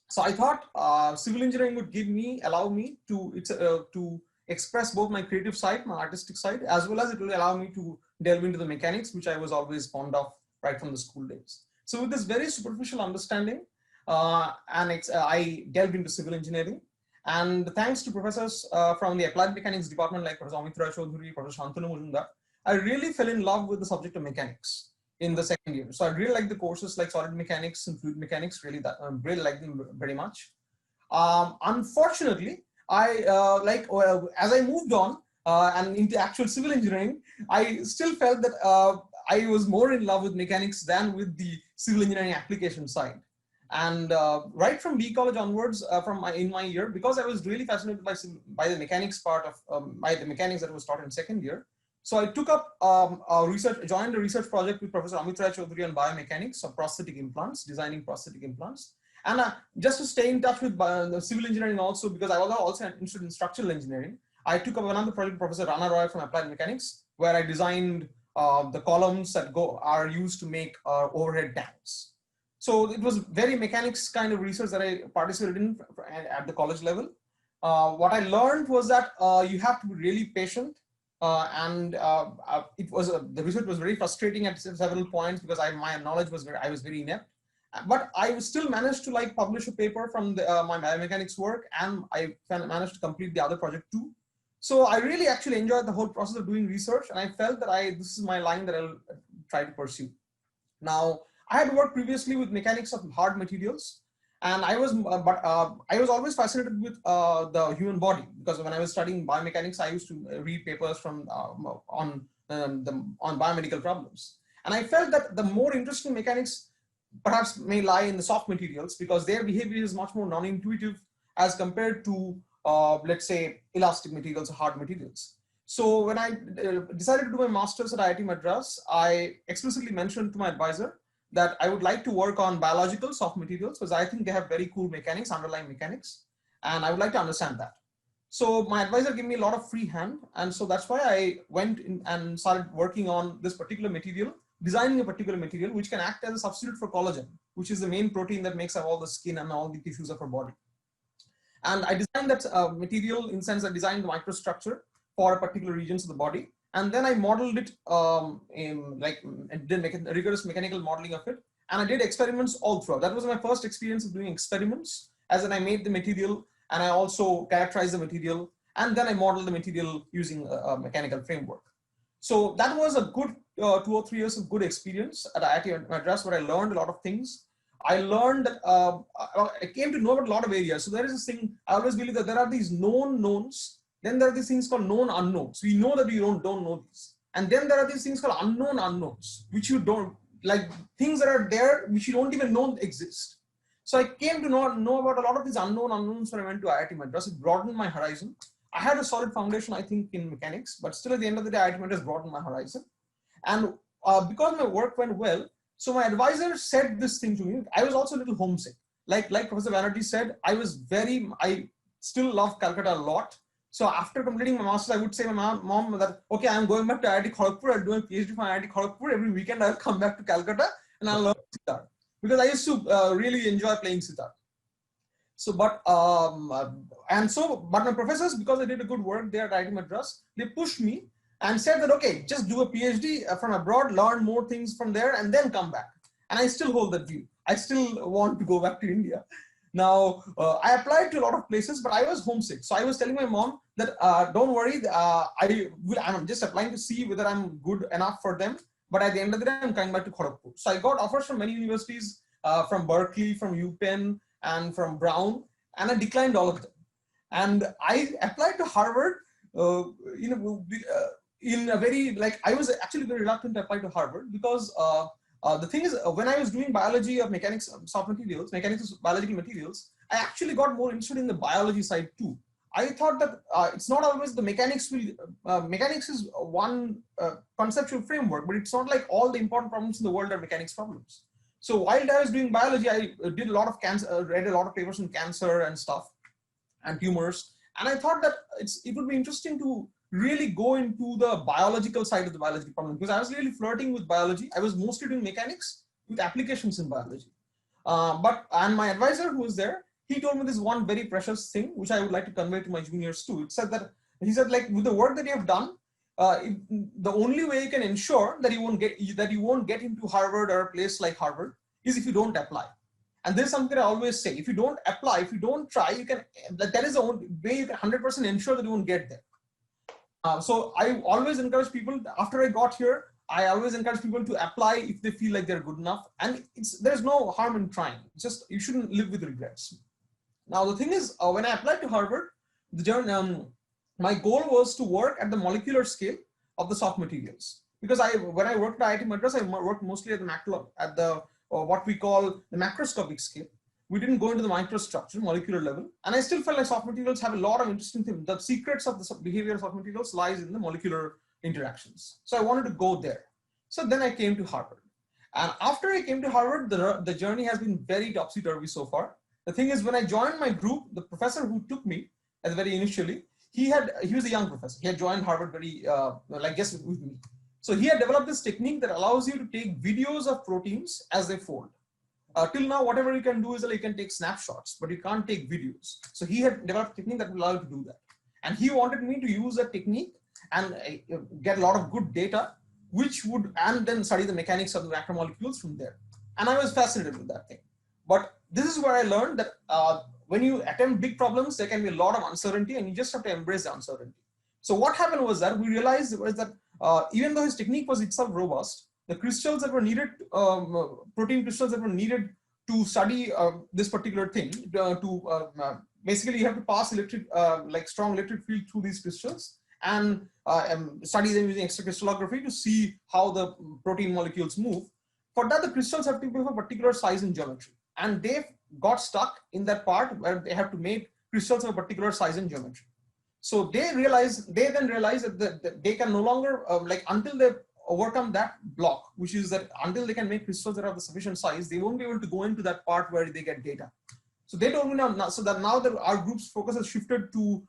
So I thought civil engineering would allow me to express both my creative side, my artistic side, as well as it will allow me to delve into the mechanics, which I was always fond of right from the school days. So with this very superficial understanding, I delved into civil engineering. And thanks to professors from the applied mechanics department like Professor Amit Rai Chaudhuri, Professor Shantanu Mojimder, I really fell in love with the subject of mechanics in the second year. So I really like the courses like solid mechanics and fluid mechanics, really like them very much. Unfortunately, as I moved on and into actual civil engineering, I still felt that I was more in love with mechanics than with the civil engineering application side. And right from B College onwards, in my year, because I was really fascinated by the mechanics part of by the mechanics that was taught in second year, so I took up joined a research project with Professor Amit Rai Chaudhuri on biomechanics of prosthetic implants, designing prosthetic implants. And just to stay in touch with the civil engineering also, because I was also interested in structural engineering, I took up another project with Professor Rana Roy from applied mechanics, where I designed the columns that are used to make overhead tanks. So it was very mechanics kind of research that I participated in at the college level. What I learned was that you have to be really patient, the research was very frustrating at several points because my knowledge was I was very inept. But I still managed to publish a paper from my biomechanics work, and I managed to complete the other project too. So I really actually enjoyed the whole process of doing research, and I felt that this is my line that I'll try to pursue. Now, I had worked previously with mechanics of hard materials, and I was always fascinated with the human body, because when I was studying biomechanics, I used to read papers from on biomedical problems, and I felt that the more interesting mechanics perhaps may lie in the soft materials, because their behavior is much more non-intuitive as compared to let's say elastic materials or hard materials. So when I decided to do my master's at IIT Madras, I explicitly mentioned to my advisor that I would like to work on biological soft materials, because I think they have very cool mechanics, underlying mechanics, and I would like to understand that. So my advisor gave me a lot of free hand, and so that's why I went in and started working on this particular material, designing a particular material which can act as a substitute for collagen, which is the main protein that makes up all the skin and all the tissues of our body. And I designed that material in the sense I designed the microstructure for particular regions of the body. And then I modeled it did rigorous mechanical modeling of it. And I did experiments all throughout. That was my first experience of doing experiments, as in I made the material and I also characterized the material. And then I modeled the material using a mechanical framework. So that was a good 2 or 3 years of good experience at IIT Madras, where I learned a lot of things. I learned that I came to know about a lot of areas. So there is this thing, I always believe that there are these known knowns. Then there are these things called known unknowns. We know that we don't know these. And then there are these things called unknown unknowns, which you don't, like things that are there, which you don't even know exist. So I came to know about a lot of these unknown unknowns when I went to IIT Madras. It broadened my horizon. I had a solid foundation, I think, in mechanics, but still at the end of the day, IIT Madras broadened my horizon. And because my work went well, so my advisor said this thing to me. I was also a little homesick. Like Professor Banerjee said, I still love Calcutta a lot. So after completing my master's, I would say to my mom that, okay, I'm going back to IIT Kharagpur. I'll do a PhD from IIT Kharagpur. Every weekend, I'll come back to Calcutta and I'll learn guitar. because I used to really enjoy playing sitar. So, but my professors, because I did a good work there at IIT Madras, they pushed me and said that, okay, just do a PhD from abroad, learn more things from there, and then come back. And I still hold that view. I still want to go back to India. Now, I applied to a lot of places, but I was homesick. So I was telling my mom that, don't worry, I'm just applying to see whether I'm good enough for them. But at the end of the day, I'm coming back to Kharagpur. So I got offers from many universities, from Berkeley, from UPenn, and from Brown, and I declined all of them. And I applied to Harvard, in a very, I was actually very reluctant to apply to Harvard because the thing is, when I was doing biology of mechanics of soft materials, mechanics of biological materials, I actually got more interested in the biology side too. I thought that it's not always the mechanics mechanics is one conceptual framework, but it's not like all the important problems in the world are mechanics problems. So while I was doing biology, I did a lot of read a lot of papers on cancer and stuff and tumors. And I thought that it would be interesting to really go into the biological side of the biology problem, because I was really flirting with biology. I was mostly doing mechanics with applications in biology. And my advisor who was there, he told me this one very precious thing, which I would like to convey to my juniors too. He said, like, with the work that you have done, the only way you can ensure that you won't get into Harvard or a place like Harvard is if you don't apply. And this is something I always say: if you don't apply, if you don't try, that is the only way you can 100% ensure that you won't get there. So I always encourage people, after I got here, I always encourage people to apply if they feel like they're good enough. And there's no harm in trying. Just, you shouldn't live with regrets. Now, the thing is, when I applied to Harvard, my goal was to work at the molecular scale of the soft materials. Because when I worked at IIT Madras, I worked mostly at what we call the macroscopic scale. We didn't go into the microstructure, molecular level. And I still felt like soft materials have a lot of interesting things. The secrets of the behavior of soft materials lies in the molecular interactions. So I wanted to go there. So then I came to Harvard. And after I came to Harvard, the journey has been very topsy-turvy so far. The thing is, when I joined my group, the professor who took me very initially, he was a young professor. He had joined Harvard with me. So he had developed this technique that allows you to take videos of proteins as they fold. Till now, whatever you can do is that you can take snapshots, but you can't take videos. So he had developed a technique that will allow you to do that. And he wanted me to use that technique and get a lot of good data, and then study the mechanics of the macromolecules from there. And I was fascinated with that thing. But this is where I learned that when you attempt big problems, there can be a lot of uncertainty, and you just have to embrace the uncertainty. So what happened was that we realized that even though his technique was itself robust, the crystals that were needed, protein crystals that were needed to study this particular thing, basically you have to pass strong electric field through these crystals and study them using extracrystallography to see how the protein molecules move. For that, the crystals have to be of a particular size and geometry. And they got stuck in that part where they have to make crystals of a particular size and geometry. So they then realized that they can no longer, until they overcome that block, which is that until they can make crystals that have the sufficient size, they won't be able to go into that part where they get data. So they told me now that our group's focus has shifted to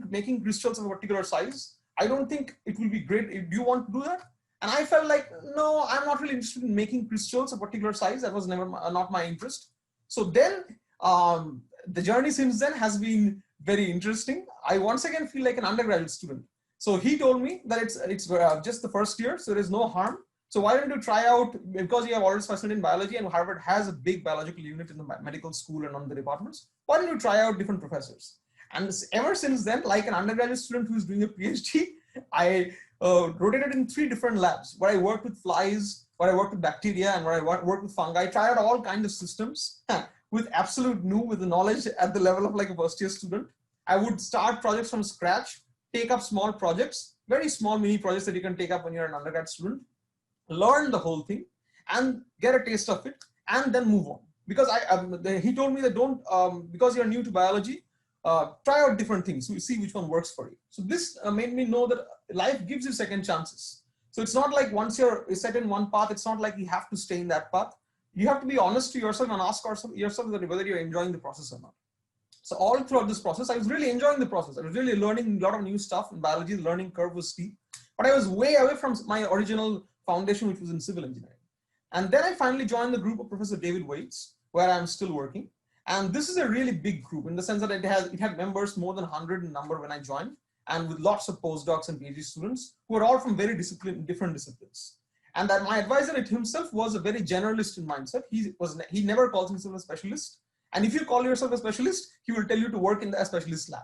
making crystals of a particular size. I don't think it will be great. Do you want to do that? And I felt like, no, I'm not really interested in making crystals of a particular size. That was not my interest. So then the journey since then has been very interesting. I once again feel like an undergraduate student. So he told me that it's just the first year, so there is no harm. So why don't you try out, because you have always fascinated in biology and Harvard has a big biological unit in the medical school and on the departments, why don't you try out different professors? And ever since then, like an undergraduate student who's doing a PhD, I rotated in 3 different labs where I worked with flies, where I worked with bacteria, and where I worked with fungi. I tried out all kinds of systems with with the knowledge at the level of like a first year student. I would start projects from scratch, take up small projects, very small mini projects that you can take up when you're an undergrad student, learn the whole thing and get a taste of it and then move on. Because he told me that because you're new to biology, try out different things, so see which one works for you. So this made me know that life gives you second chances. So it's not like once you're set in one path, it's not like you have to stay in that path. You have to be honest to yourself and ask yourself whether you're enjoying the process or not. So all throughout this process, I was really enjoying the process. I was really learning a lot of new stuff in biology. The learning curve was steep, but I was way away from my original foundation, which was in civil engineering. And then I finally joined the group of Professor David Waits, where I'm still working. And this is a really big group in the sense that it had members more than 100 in number when I joined, and with lots of postdocs and PhD students who are all from very different disciplines. And that my advisor himself was a very generalist in mindset. He never calls himself a specialist. And if you call yourself a specialist, he will tell you to work in the specialist lab.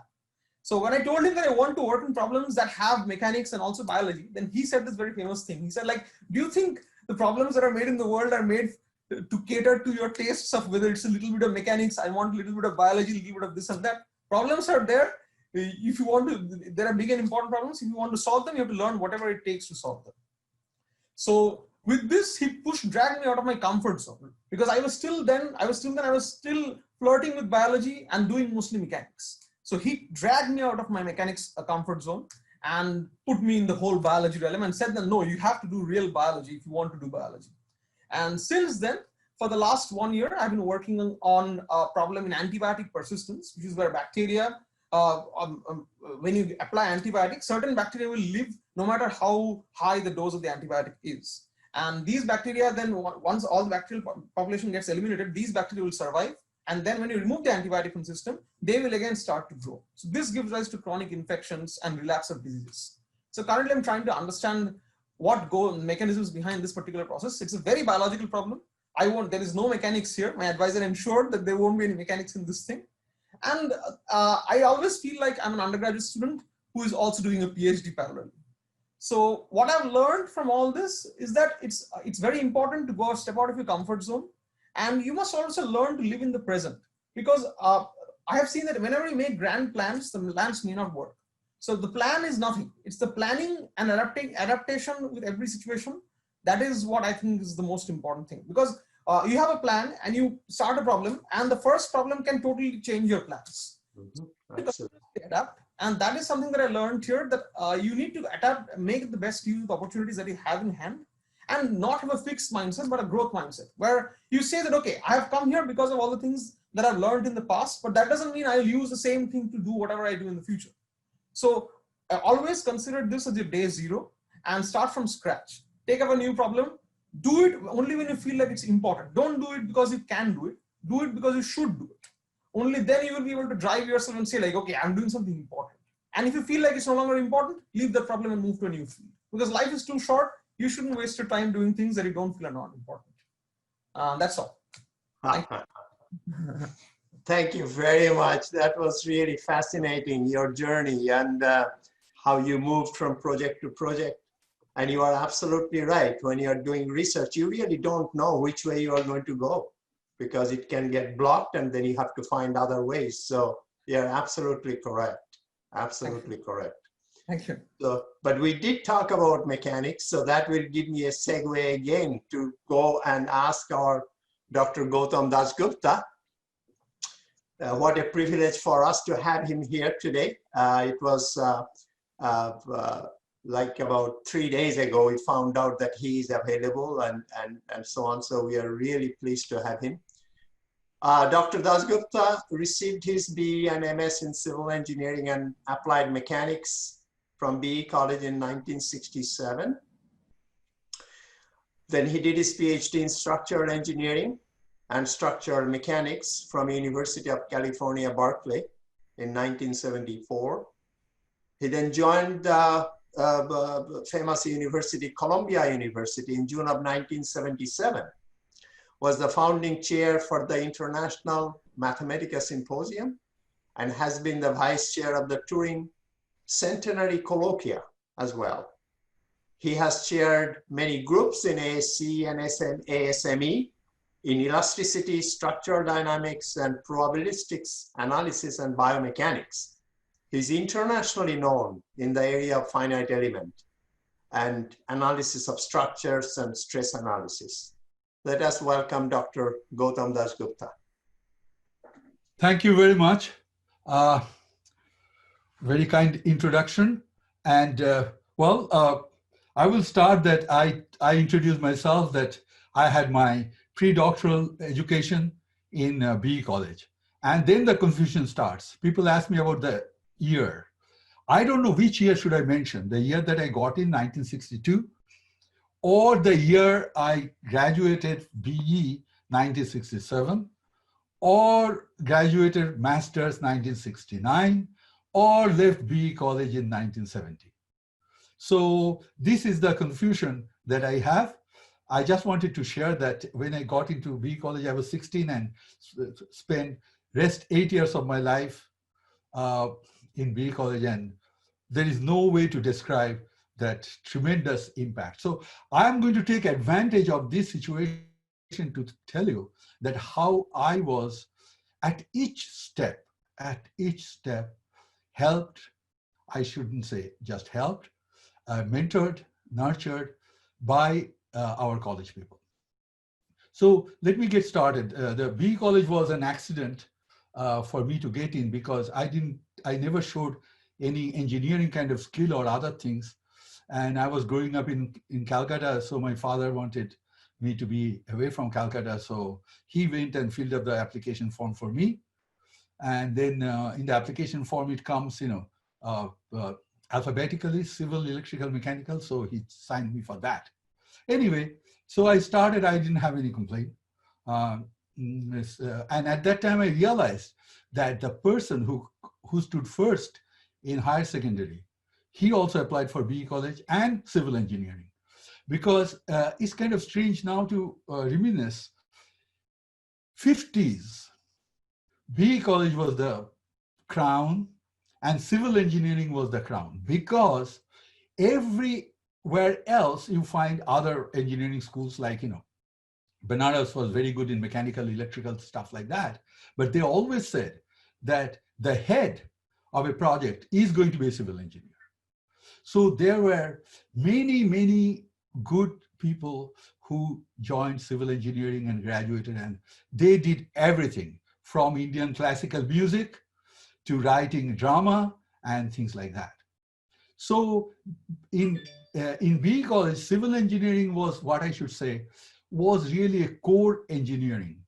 So when I told him that I want to work in problems that have mechanics and also biology, then he said this very famous thing. He said, like, do you think the problems that are made in the world are made to cater to your tastes of whether it's a little bit of mechanics, I want a little bit of biology, a little bit of this and that? Problems are there. If you want to, there are big and important problems. If you want to solve them, you have to learn whatever it takes to solve them. So with this, he dragged me out of my comfort zone, because I was still flirting with biology and doing mostly mechanics. So he dragged me out of my mechanics comfort zone and put me in the whole biology realm and said that, no, you have to do real biology if you want to do biology. And since then, for the last 1 year, I've been working on a problem in antibiotic persistence, which is where bacteria, when you apply antibiotics, certain bacteria will live no matter how high the dose of the antibiotic is. And these bacteria then, once all the bacterial population gets eliminated, these bacteria will survive. And then when you remove the antibiotic from the system, they will again start to grow. So this gives rise to chronic infections and relapse of diseases. So currently I'm trying to understand what mechanisms behind this particular process. It's a very biological problem. There is no mechanics here. My advisor ensured that there won't be any mechanics in this thing. And I always feel like I'm an undergraduate student who is also doing a PhD parallel. So what I've learned from all this is that it's very important to step out of your comfort zone. And you must also learn to live in the present, because I have seen that whenever you make grand plans, the plans may not work. So the plan is nothing. It's the planning and adaptation with every situation. That is what I think is the most important thing, because you have a plan and you start a problem, and the first problem can totally change your plans. Absolutely. Adapt. And that is something that I learned here, that you need to adapt, make the best use of the opportunities that you have in hand, and not have a fixed mindset, but a growth mindset, where you say that, okay, I have come here because of all the things that I've learned in the past, but that doesn't mean I'll use the same thing to do whatever I do in the future. So always consider this as your day zero and start from scratch. Take up a new problem, do it only when you feel like it's important. Don't do it because you can do it. Do it because you should do it. Only then you will be able to drive yourself and say like, okay, I'm doing something important. And if you feel like it's no longer important, leave that problem and move to a new field. Because life is too short. You shouldn't waste your time doing things that you don't feel are not important. That's all. Thank you. Thank you very much. That was really fascinating, your journey and how you moved from project to project. And you are absolutely right. When you are doing research, you really don't know which way you are going to go, because it can get blocked and then you have to find other ways. So you're absolutely correct. Absolutely correct. Thank you. So, but we did talk about mechanics, so that will give me a segue again to go and ask our Dr. Gautam Dasgupta. What a privilege for us to have him here today. It was like about 3 days ago, we found out that he is available and so on. So we are really pleased to have him. Dr. Dasgupta received his BE and MS in Civil Engineering and Applied Mechanics from BE College in 1967. Then he did his PhD in Structural Engineering and Structural Mechanics from University of California, Berkeley in 1974. He then joined famous university, Columbia University, in June of 1977. Was the founding chair for the International Mathematica Symposium and has been the vice chair of the Turing Centenary Colloquia as well. He has chaired many groups in ASC and ASME in elasticity, structural dynamics, and probabilistics analysis and biomechanics. He's internationally known in the area of finite element and analysis of structures and stress analysis. Let us welcome Dr. Gautam Dasgupta. Thank you very much. Very kind introduction. And I will start that I introduced myself that I had my pre-doctoral education in BE College. And then the confusion starts. People ask me about the year. I don't know which year should I mention, the year that I got in 1962 or the year I graduated BE 1967, or graduated Masters 1969, or left BE college in 1970. So this is the confusion that I have. I just wanted to share that when I got into BE college, I was 16 and spent rest 8 years of my life in BE college, and there is no way to describe that tremendous impact. So I'm going to take advantage of this situation to tell you that how I was at each step, helped, I shouldn't say just helped, mentored, nurtured by our college people. So let me get started. The BE college was an accident for me to get in because I never showed any engineering kind of skill or other things. And I was growing up in Calcutta, so my father wanted me to be away from Calcutta. So he went and filled up the application form for me. And then in the application form, it comes, alphabetically, civil, electrical, mechanical. So he signed me for that. Anyway, so I started, I didn't have any complaint. And at that time, I realized that the person who stood first in higher secondary, he also applied for BE college and civil engineering. Because it's kind of strange now to reminisce, 50s, BE college was the crown and civil engineering was the crown, because everywhere else you find other engineering schools like, Banaras was very good in mechanical, electrical, stuff like that. But they always said that the head of a project is going to be a civil engineer. So there were many, many good people who joined civil engineering and graduated, and they did everything from Indian classical music to writing drama and things like that. So in BE college, civil engineering was what I should say, was really a core engineering.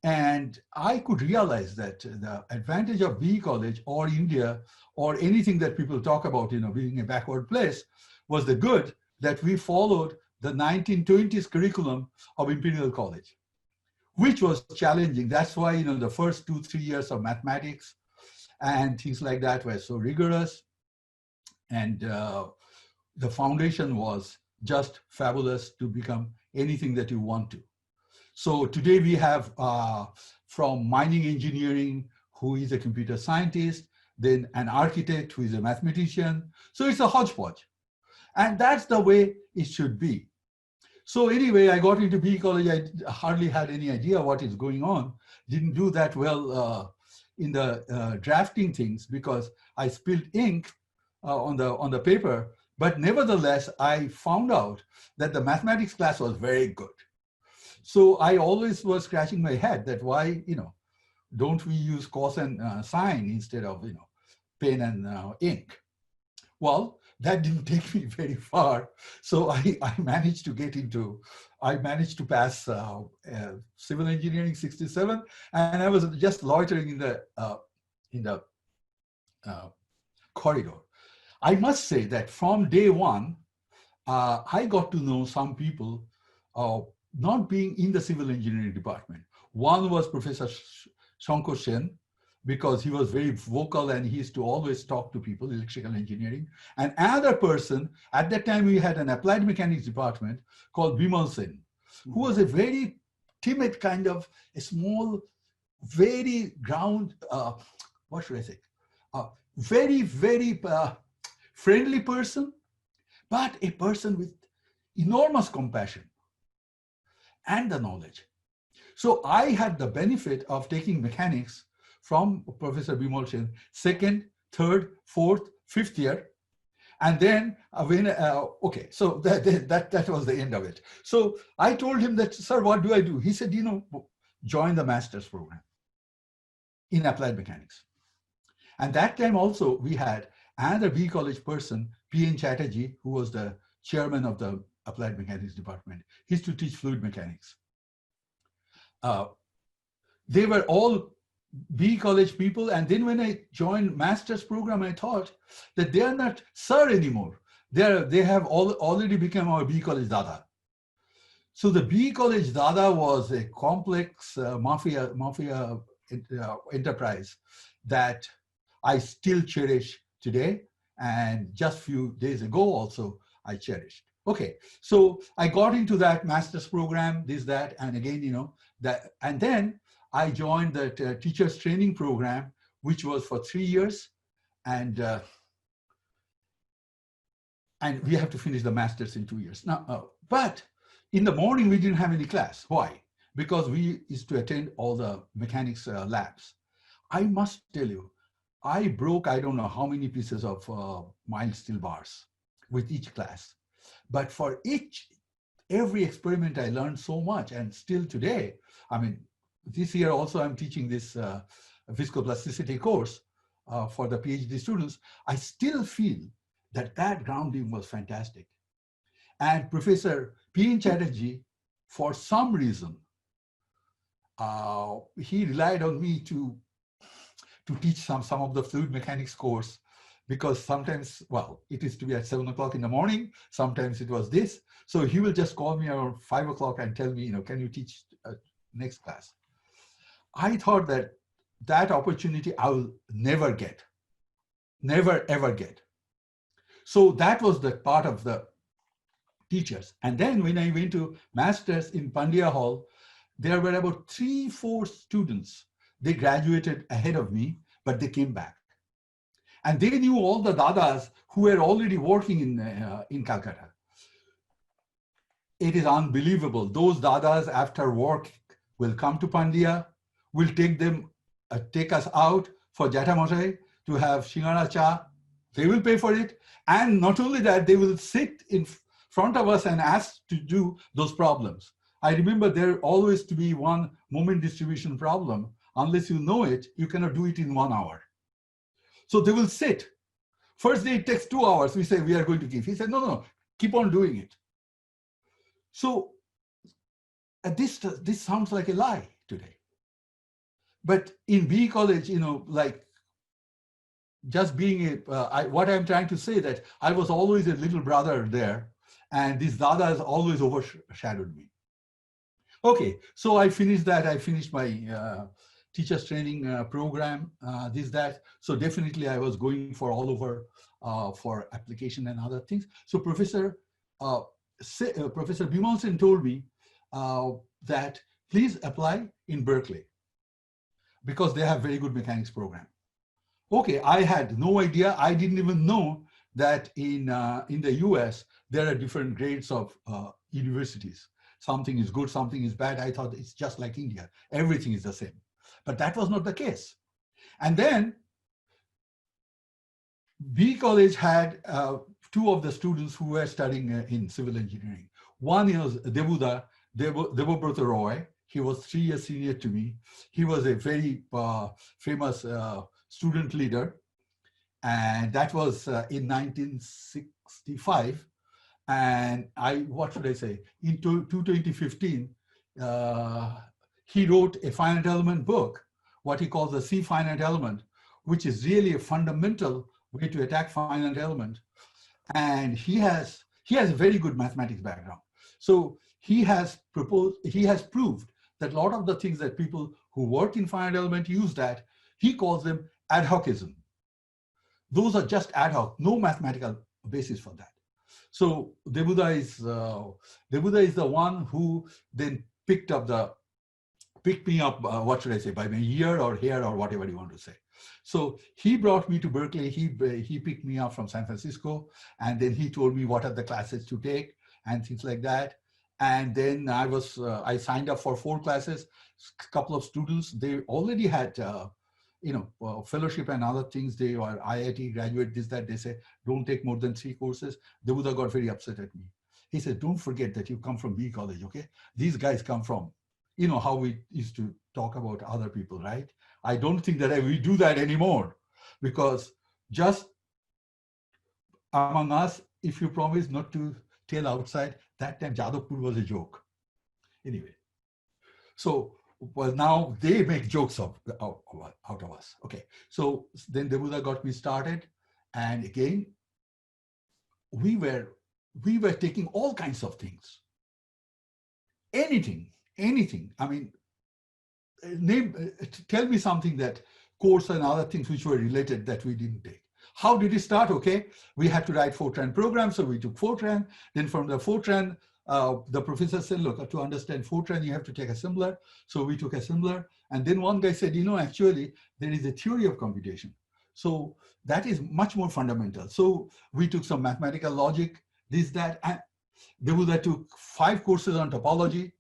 And I could realize that the advantage of BE college or India or anything that people talk about, being a backward place, was the good that we followed the 1920s curriculum of Imperial College, which was challenging. That's why, the first 2-3 years of mathematics and things like that were so rigorous. And the foundation was just fabulous to become anything that you want to. So today we have from mining engineering, who is a computer scientist, then an architect who is a mathematician. So it's a hodgepodge. And that's the way it should be. So anyway, I got into BE college. I hardly had any idea what is going on. Didn't do that well in the drafting things because I spilled ink on the paper. But nevertheless, I found out that the mathematics class was very good. So I always was scratching my head that why, don't we use cos and sine instead of, pen and ink? Well, that didn't take me very far. So I managed to pass civil engineering 67, and I was just loitering in the corridor. I must say that from day one, I got to know some people not being in the civil engineering department. One was Professor Shankar Sen, because he was very vocal and he used to always talk to people, electrical engineering. And another person, at that time we had an applied mechanics department called Bimal Sen, who was a very timid kind of a small, very ground, what should I say? Very, very friendly person, but a person with enormous compassion and the knowledge. So I had the benefit of taking mechanics from Professor Bimal Sen, 2nd, 3rd, 4th, 5th year. And then okay, so that was the end of it. So I told him that, sir, what do I do? He said, join the master's program in applied mechanics. And that time also we had another BE college person, P.N. Chatterjee, who was the chairman of the applied mechanics department. He used to teach fluid mechanics. They were all BE college people. And then when I joined master's program, I thought that they are not sir anymore. They have already become our BE college dada. So the BE College Dada was a complex mafia enterprise that I still cherish today. And just few days ago also, I cherished. Okay, so I got into that master's program, this, that, and again, that, and then I joined the teachers training program, which was for 3 years. And we have to finish the master's in 2 years. Now, but in the morning, we didn't have any class. Why? Because we used to attend all the mechanics labs. I must tell you, I broke, I don't know how many pieces of mild steel bars with each class. But for every experiment, I learned so much. And still today, I mean, this year also, I'm teaching this viscoplasticity course for the PhD students. I still feel that grounding was fantastic. And Professor P.N. Chatterjee, for some reason, he relied on me to teach some of the fluid mechanics course, because sometimes, well, it is to be at 7 o'clock in the morning. Sometimes it was this. So he will just call me around 5 o'clock and tell me, can you teach next class? I thought that opportunity I will never get, never, ever get. So that was the part of the teachers. And then when I went to masters in Pandya Hall, there were about 3-4 students. They graduated ahead of me, but they came back. And they knew all the dadas who were already working in Calcutta. It is unbelievable. Those dadas after work will come to Pandya, will take us out for Jatamotai to have Shingara cha. They will pay for it. And not only that, they will sit in front of us and ask to do those problems. I remember there always to be one moment distribution problem. Unless you know it, you cannot do it in 1 hour. So they will sit. First day it takes 2 hours. We say, we are going to give. He said, no, keep on doing it. So this sounds like a lie today. But in BE College, like just being what I'm trying to say that I was always a little brother there, and this Dada has always overshadowed me. Okay, so I finished that. I finished my teachers training program, that. So definitely I was going for all over for application and other things. So Professor Bimal Sen told me that please apply in Berkeley because they have very good mechanics program. Okay, I had no idea. I didn't even know that in the US, there are different grades of universities. Something is good, something is bad. I thought it's just like India. Everything is the same. But that was not the case. And then BE College had 2 of the students who were studying in civil engineering. One is Diwajyoti Roy. He was 3 years senior to me. He was a very famous student leader. And that was in 1965. And what should I say? In 2015, he wrote a finite element book, what he calls the C finite element, which is really a fundamental way to attack finite element. And he has a very good mathematics background. So he has proved that a lot of the things that people who work in finite element use that, he calls them ad hocism. Those are just ad hoc, no mathematical basis for that. So Debuda is the one who then picked me up, what should I say, by my ear or hair or whatever you want to say. So he brought me to Berkeley. He picked me up from San Francisco, and then he told me what are the classes to take and things like that. And then I signed up for 4 classes. A couple of students, they already had fellowship and other things. They were IIT graduate, this, that. They say, don't take more than 3 courses. Debuda got very upset at me. He said, don't forget that you come from BE College, okay? These guys come from, how we used to talk about other people, right? I don't think that we do that anymore, because just among us, if you promise not to tell outside, that time Jadavpur was a joke. Anyway, so well, now they make jokes out of us. Okay, so then Debuda got me started, and again, we were taking all kinds of things. anything. I mean, tell me something that course and other things which were related that we didn't take. How did it start? Okay, we had to write Fortran programs, so we took Fortran. Then from the Fortran, the professor said, look, to understand Fortran, you have to take assembler. So we took assembler. And then one guy said, actually, there is a theory of computation. So that is much more fundamental. So we took some mathematical logic, this, that, and there was, I took 5 courses on topology.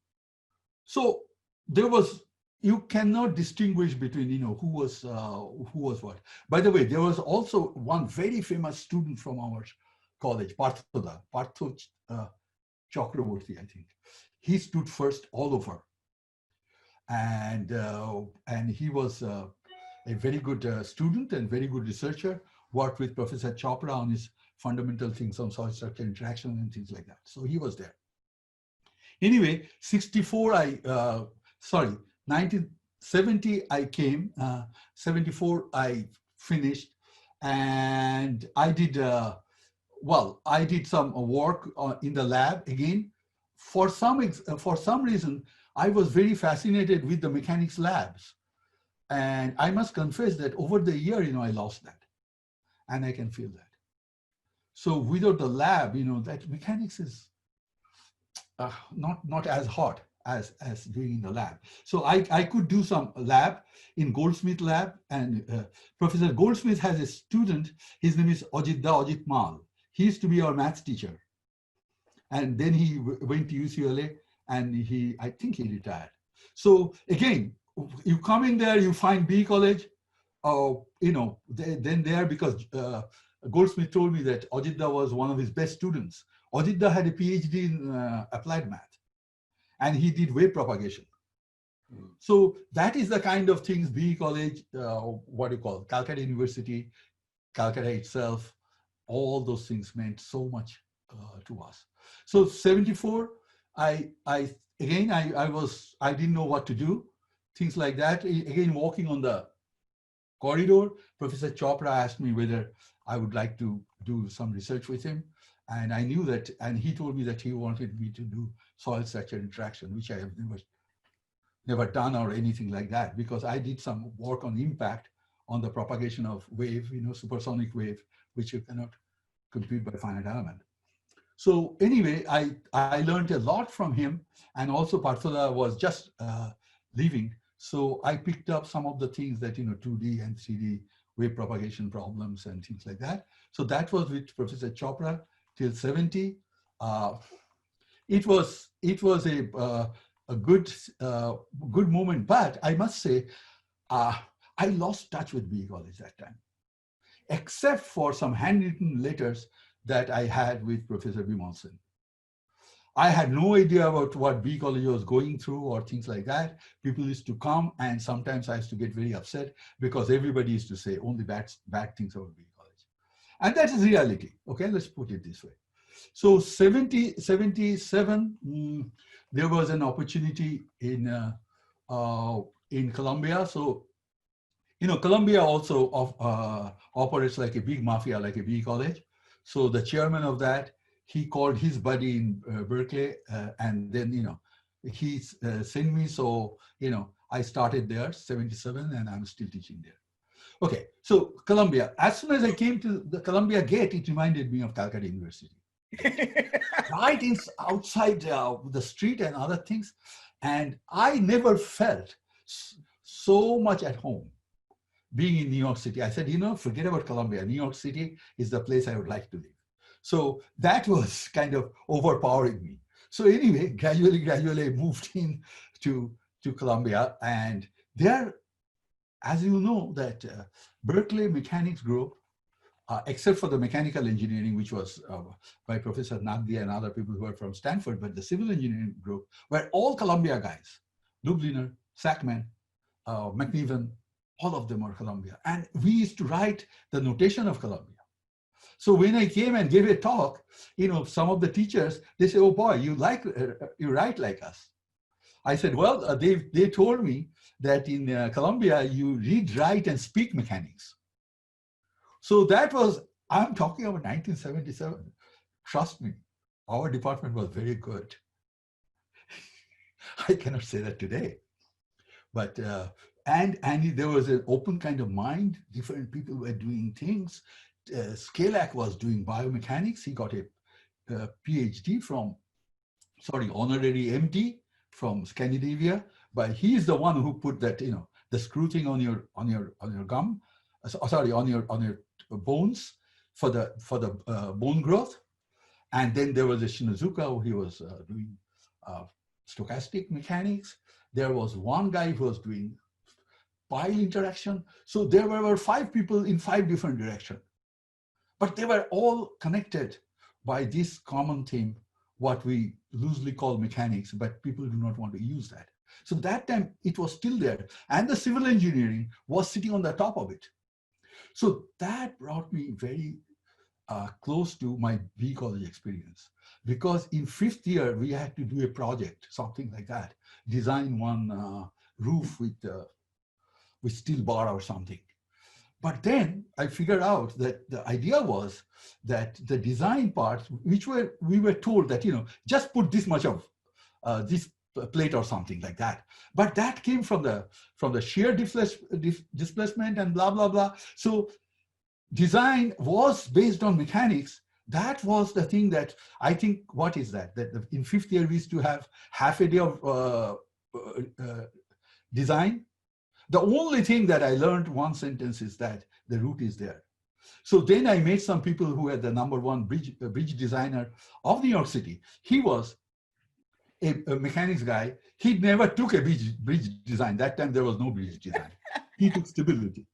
So there was, you cannot distinguish between, who was what. By the way, there was also one very famous student from our college, Partho Chakraborty, I think. He stood first all over. And he was a very good student and very good researcher, worked with Professor Chopra on his fundamental things on solid structure interaction and things like that. So he was there. Anyway, 1970 I came, 74 I finished, and I did, I did some work in the lab again. For some reason, I was very fascinated with the mechanics labs. And I must confess that over the year, I lost that. And I can feel that. So without the lab, that mechanics is not as hot as doing in the lab. So I could do some lab in Goldsmith lab, and Professor Goldsmith has a student, his name is Ajit Mal. He used to be our maths teacher. And then he went to UCLA and I think he retired. So again, you come in there, you find B College, then there, because Goldsmith told me that Ajitda was one of his best students. Ajitda had a PhD in applied math, and he did wave propagation. So that is the kind of things B College, Calcutta University, Calcutta itself, all those things meant so much to us. So 74, I didn't know what to do, things like that. Again, walking on the corridor, Professor Chopra asked me whether I would like to do some research with him. And I knew that, and he told me that he wanted me to do soil structure interaction, which I have never done or anything like that, because I did some work on impact on the propagation of wave, supersonic wave, which you cannot compute by finite element. So anyway, I learned a lot from him, and also Parthoda was just leaving. So I picked up some of the things that, 2D and 3D wave propagation problems and things like that. So that was with Professor Chopra till 70. It was a good moment, but I must say, I lost touch with B College that time, except for some handwritten letters that I had with Professor Bimalsen. I had no idea about what B College was going through or things like that. People used to come, and sometimes I used to get very upset because everybody used to say only bad things about B College. And that is reality. Okay, let's put it this way. So 77, there was an opportunity in Columbia. So, Columbia also operates like a big mafia, like a B College. So the chairman of that, he called his buddy in Berkeley, and then, he sent me. So, I started there, 77, and I'm still teaching there. Okay, so Columbia, as soon as I came to the Columbia gate, it reminded me of Calcutta University. Right outside the street and other things. And I never felt so much at home being in New York City. I said, forget about Columbia. New York City is the place I would like to live. So that was kind of overpowering me. So anyway, gradually I moved in to Columbia, and there, as you know, that Berkeley Mechanics Group, except for the mechanical engineering, which was by Professor Nagdi and other people who are from Stanford, but the civil engineering group were all Columbia guys. Lubliner, Sackman, McNiven, all of them are Columbia. And we used to write the notation of Columbia. So when I came and gave a talk, some of the teachers, they say, oh boy, you write like us. I said, well, they told me that in Columbia, you read, write, and speak mechanics. So that was, I'm talking about 1977. Trust me, our department was very good. I cannot say that today. But and there was an open kind of mind. Different people were doing things. Skalak was doing biomechanics. He got a PhD from, honorary MD from Scandinavia. But he's the one who put that, the screw thing on your gum, on your bones for the bone growth. And then there was a Shinozuka. He was doing stochastic mechanics. There was one guy who was doing pile interaction. So there were 5 people in 5 different directions. But they were all connected by this common theme, what we loosely call mechanics, but people do not want to use that. So that time it was still there. And the civil engineering was sitting on the top of it. So that brought me very close to my B college experience, because in 5th year we had to do a project, something like that, design one roof with steel bar or something. But then I figured out that the idea was that the design part, which we were told that, just put this much of this plate or something like that. But that came from the shear displacement and blah, blah, blah. So design was based on mechanics. That was the thing that I think, what is that? That in 5th year, we used to have half a day of design. The only thing that I learned one sentence is that the root is there. So then I met some people who had the #1 bridge designer of New York City. He was a mechanics guy. He never took a bridge design. That time there was no bridge design. He took stability.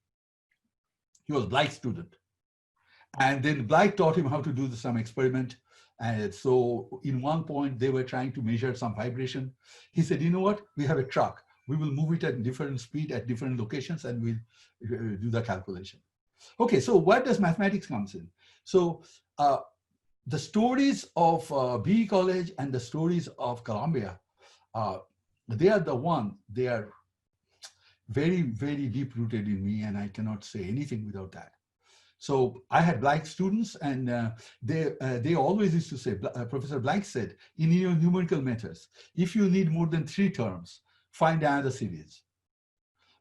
He was Blythe student. And then Blythe taught him how to do some experiment. And so in one point, they were trying to measure some vibration. He said, you know what? We have a truck. We will move it at different speed at different locations, and we'll do the calculation. Okay, so where does mathematics comes in? So the stories of BE College and the stories of Columbia, they are they are very, very deep rooted in me, and I cannot say anything without that. So I had Blythe students, and they always used to say, Professor Blythe said, in your numerical methods, if you need more than 3 terms, find another series.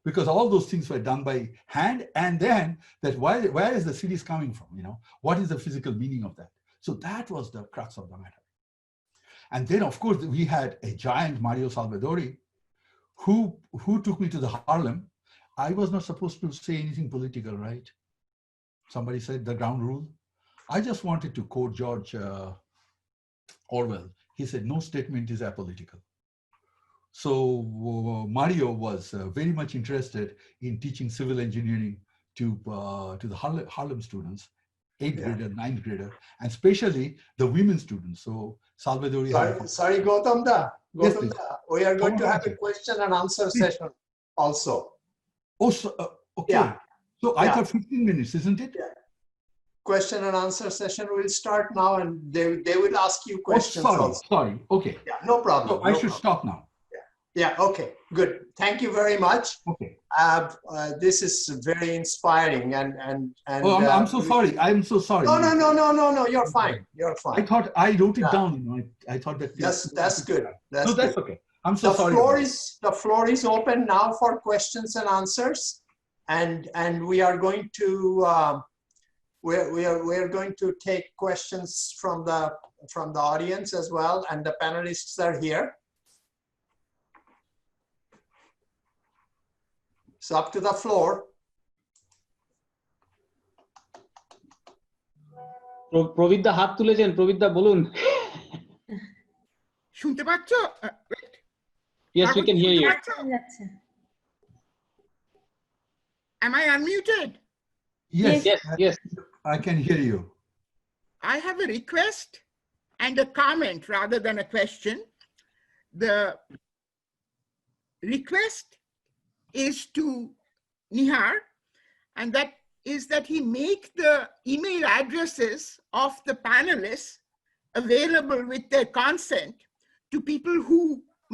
Because all those things were done by hand, and then that where is the series coming from? What is the physical meaning of that? So that was the crux of the matter. And then, of course, we had a giant Mario Salvadori, who took me to the Harlem. I was not supposed to say anything political, right? Somebody said the ground rule. I just wanted to quote George Orwell. He said, no statement is apolitical. So Mario was very much interested in teaching civil engineering to the Harlem students, 8th grader, 9th grader, and especially the women students. So Salvadori. Sorry, Gautam Da. Yes, We are going to have a question and answer session also. Oh, so, okay. Yeah. So I thought 15 minutes, isn't it? Yeah. Question and answer session will start now, and they will ask you questions. Oh, sorry. Okay. Yeah, no problem. So I should stop now. Yeah, okay, good. Thank you very much. Okay. This is very inspiring and oh, I'm so sorry. I'm so sorry. No, you're fine. You're fine. I thought I wrote it down. I thought that. That's good. That's okay. I'm so sorry. The floor is open now for questions and answers, and we are going to we are going to take questions from the audience as well, and the panelists are here. So up to the floor. প্রবিদ্যা হাত তুলেছেন, প্রবিদ্যা বলুন। শুনতে পাচ্ছো? Yes, we can hear you. Am I unmuted? Yes. I can hear you. I have a request and a comment rather than a question. The request is to Nihar, and that is that he make the email addresses of the panelists available with their consent to people who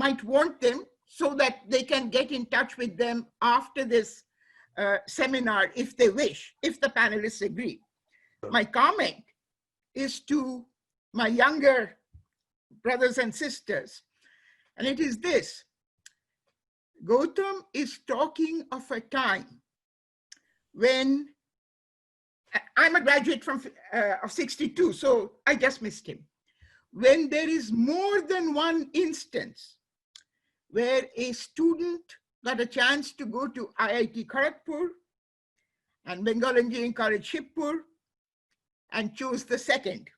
might want them, so that they can get in touch with them after this seminar if they wish, if the panelists agree. My comment is to my younger brothers and sisters. And it is this. Gautam is talking of a time when I'm a graduate from of 62, so I just missed him. When there is more than one instance where a student got a chance to go to IIT Kharagpur and Bengal Engineering College Shibpur and chose the second.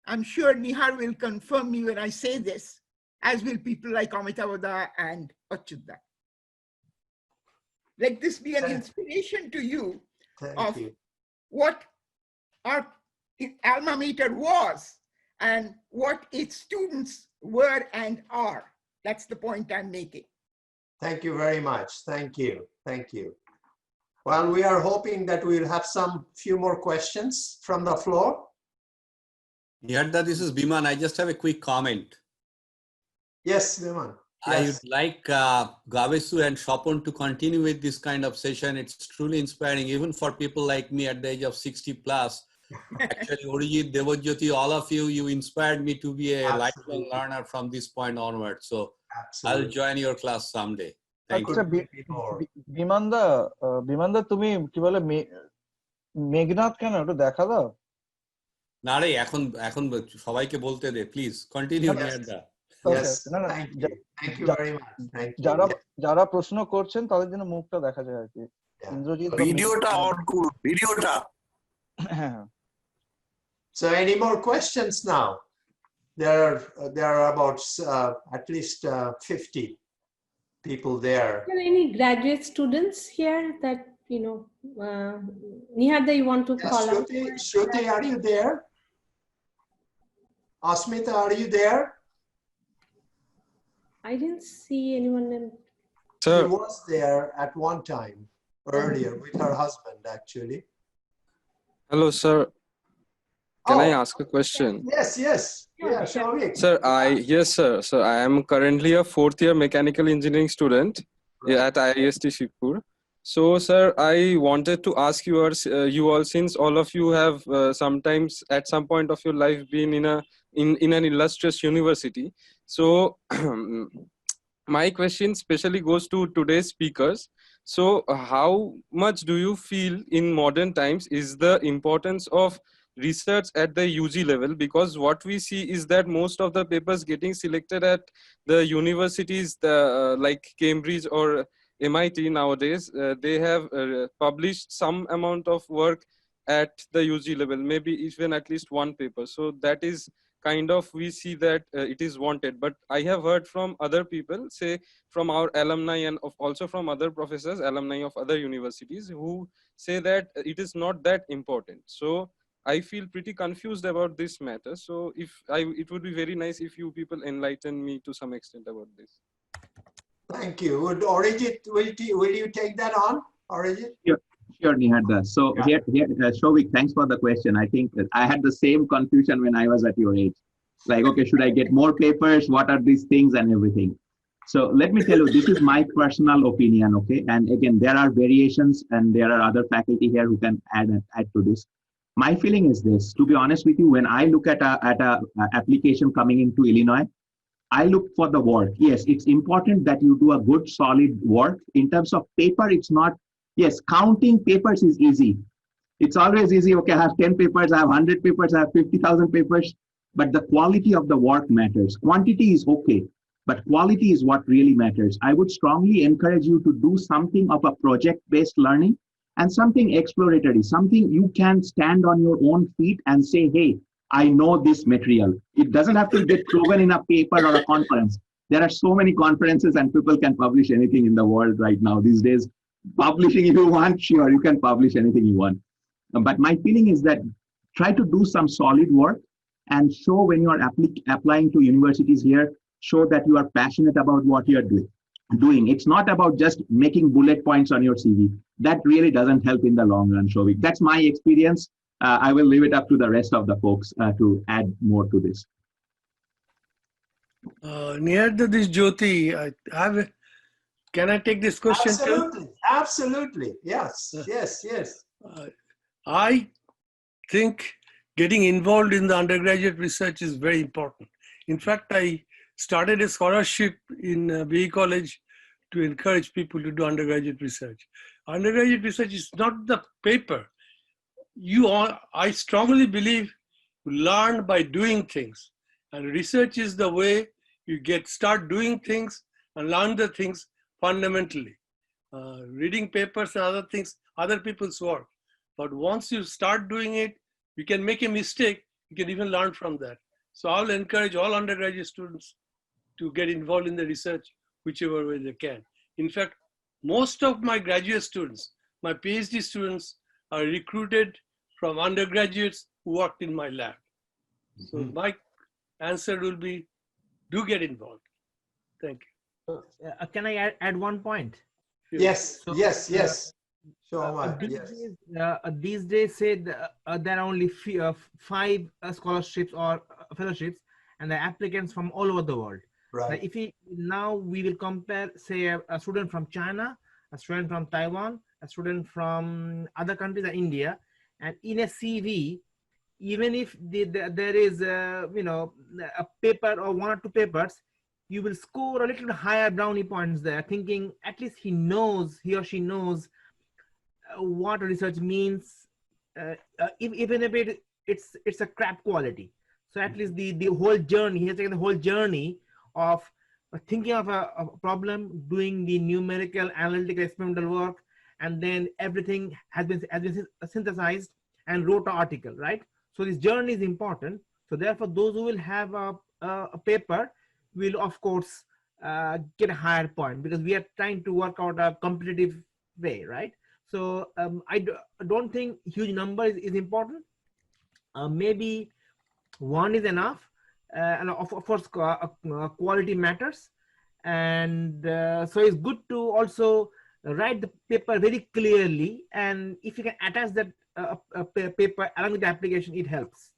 I'm sure Nihar will confirm me when I say this, as will people like Amitabh and Achyuta. Let this be an inspiration to you of what our alma mater was and what its students were and are. That's the point I'm making. Thank you very much. Thank you. Thank you. Well, we are hoping that we'll have few more questions from the floor. Niyarda, this is Biman. I just have a quick comment. Yes, Biman. I Yes. would like GAABESU and Swapan to continue with this kind of session. It's truly inspiring, even for people like me at the age of 60 plus. Actually, Origid, Diwajyoti, all of you, you inspired me to be a lifelong learner from this point onward. So I'll join your class someday. Thank you. বিমানদা তুমি কি বলে মেঘনাথ কেন একটু দেখা দাও না রে এখন সবাইকে বলতে দে প্লিজ কন্টিনিউ নিয়ারদা Yes, thank you very much. Thank you. যারা প্রশ্ন করছেন তাদের জন্য মুখটা দেখা যায় আর কি ইন্দ্রজিৎ ভিডিওটা অন করুন ভিডিওটা হ্যাঁ So any more questions now? There are about at least 50 people there. Are there any graduate students here that, Nihar, you want to call out? Shruti, are you there? Asmita, are you there? I didn't see anyone. She was there at one time earlier with her husband, actually. Hello, sir. Can I ask a question? Yes. Yeah, Shavik. Sir, yes, sir. So I am currently a fourth-year mechanical engineering student at IIEST Shibpur. So, sir, I wanted to ask you all, since all of you have sometimes at some point of your life been in an illustrious university. So, my question specially goes to today's speakers. So, how much do you feel in modern times is the importance of research at the UG level? Because what we see is that most of the papers getting selected at the universities like Cambridge or MIT nowadays, they have published some amount of work at the UG level, maybe even at least one paper. So that is kind of, we see that it is wanted. But I have heard from other people, say from our alumni and also from other professors, alumni of other universities, who say that it is not that important. So I feel pretty confused about this matter. So it would be very nice if you people enlighten me to some extent about this. Thank you. Origid, will you take that on? Origid? Sure, Nihar. So here, Shovik, thanks for the question. I think I had the same confusion when I was at your age. Like, okay, should I get more papers? What are these things and everything? So let me tell you, this is my personal opinion, okay? And again, there are variations and there are other faculty here who can add to this. My feeling is this, to be honest with you, when I look at a application coming into Illinois, I look for the work. Yes, it's important that you do a good, solid work. In terms of paper, it's not, yes, counting papers is easy. It's always easy, okay, I have 10 papers, I have 100 papers, I have 50,000 papers, but the quality of the work matters. Quantity is okay, but quality is what really matters. I would strongly encourage you to do something of a project-based learning and something exploratory, something you can stand on your own feet and say, hey, I know this material. It doesn't have to get proven in a paper or a conference. There are so many conferences and people can publish anything in the world right now. These days, publishing if you want, sure, you can publish anything you want. But my feeling is that try to do some solid work and show when you are applying to universities here, show that you are passionate about what you are doing. It's not about just making bullet points on your CV. That really doesn't help in the long run, Shovik. That's my experience. I will leave it up to the rest of the folks to add more to this. Near this Jyoti, can I take this question too? Absolutely. Yes. I think getting involved in the undergraduate research is very important. In fact, I started a scholarship in BE College to encourage people to do undergraduate research. Undergraduate research is not the paper. I strongly believe you learn by doing things. And research is the way you start doing things and learn the things fundamentally. Reading papers and other things, other people's work. But once you start doing it, you can make a mistake, you can even learn from that. So I'll encourage all undergraduate students to get involved in the research whichever way they can. In fact, most of my graduate students, my PhD students are recruited from undergraduates who worked in my lab. So my answer will be, do get involved. Thank you. Can I add one point? Yes, So, yes. These days, say there are only 5 scholarships or fellowships, and the applicants from all over the world. Right. Now we will compare, say, a student from China, a student from Taiwan, a student from other countries, like India, and in a CV, even if there is a paper or 1 or 2 papers, you will score a little higher brownie points there, thinking at least he or she knows what research means, even if it's a crap quality. So at least the whole journey, he has taken the whole journey of thinking of a problem, doing the numerical, analytical, experimental work, and then everything has been synthesized and wrote an article, right? So this journey is important. So therefore, those who will have a paper will, of course, get a higher point, because we are trying to work out a competitive way, right? So I don't think huge number is important. Maybe 1 is enough, and of course quality matters. And so it's good to also write the paper very clearly, and if you can attach that paper along with the application, it helps.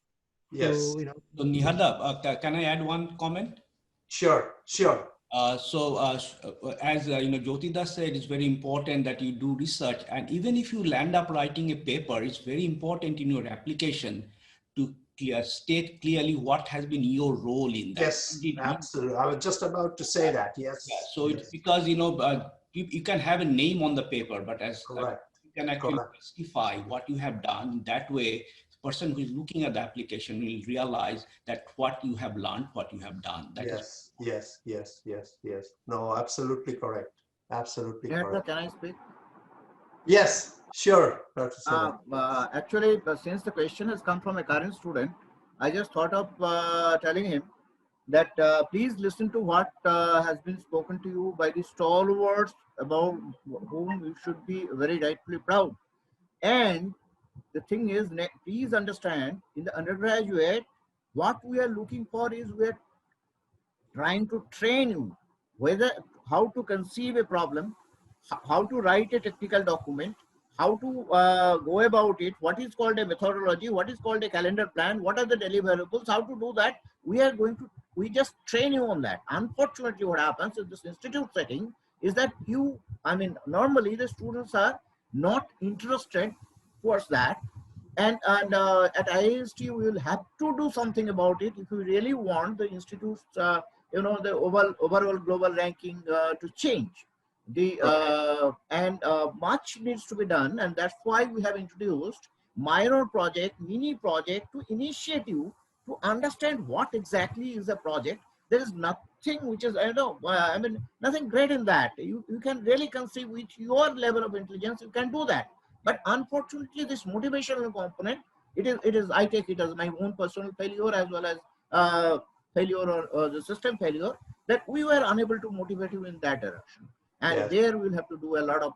Yes. So Nihada, can I add one comment? Sure. As Jyoti Das said, it's very important that you do research, and even if you land up writing a paper, it's very important in your application to state clearly what has been your role in that. Yes, absolutely. I was just about to say that. Yes. Yeah, so it's because you can have a name on the paper, but as you can actually justify what you have done. That way, the person who is looking at the application will realize that what you have learned, what you have done. Yes. No, absolutely correct. Absolutely correct. Can I speak? Yes, sure. Actually, since the question has come from a current student, I just thought of telling him that please listen to what has been spoken to you by the stalwarts about whom you should be very rightfully proud. And the thing is, please understand, in the undergraduate, what we are looking for is we're trying to train you how to conceive a problem, how to write a technical document, how to go about it, what is called a methodology, what is called a calendar plan, what are the deliverables, how to do that. We just train you on that. Unfortunately, what happens in this institute setting is that normally the students are not interested towards that. And at IIST, we will have to do something about it if we really want the institute's, the overall global ranking to change. Much needs to be done, and that's why we have introduced minor project, mini project to initiate you to understand what exactly is a project. There is nothing which is, nothing great in that. You can really conceive with your level of intelligence, you can do that. But unfortunately, this motivational component, it is I take it as my own personal failure as well as failure or the system failure, that we were unable to motivate you in that direction. And there we'll have to do a lot of,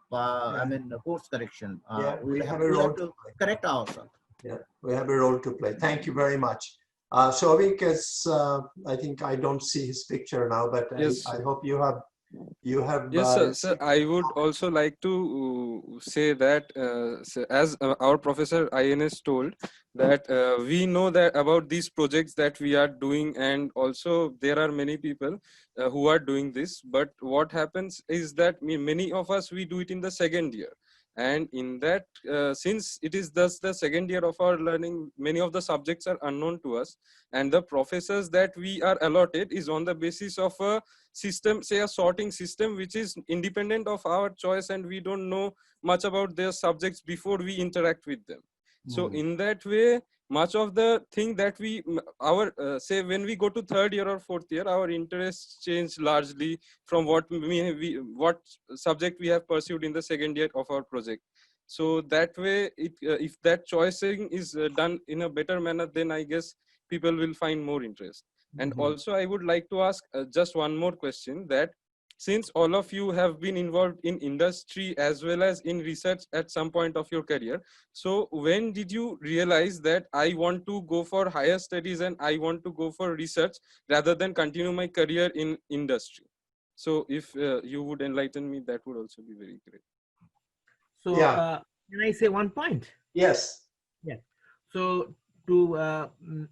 course correction. We'll have to correct ourselves. Yeah, we have a role to play. Thank you very much. Shovik is, I think I don't see his picture now, but yes. I hope you have. Yes, sir. I would also like to say that as our professor INS told, that we know that about these projects that we are doing, and also there are many people who are doing this. But what happens is that many of us, we do it in the second year. And in that, since it is thus the second year of our learning, many of the subjects are unknown to us, and the professors that we are allotted is on the basis of a system, say a sorting system, which is independent of our choice, and we don't know much about their subjects before we interact with them. So in that way, much of the thing that we, say when we go to third year or fourth year, our interests change largely from what what subject we have pursued in the second year of our project. So that way, if that choosing is done in a better manner, then I guess people will find more interest. And also, I would like to ask just one more question, that since all of you have been involved in industry as well as in research at some point of your career, so when did you realize that I want to go for higher studies and I want to go for research rather than continue my career in industry? So if you would enlighten me, that would also be very great. So can I say one point? Yes. Yeah. So to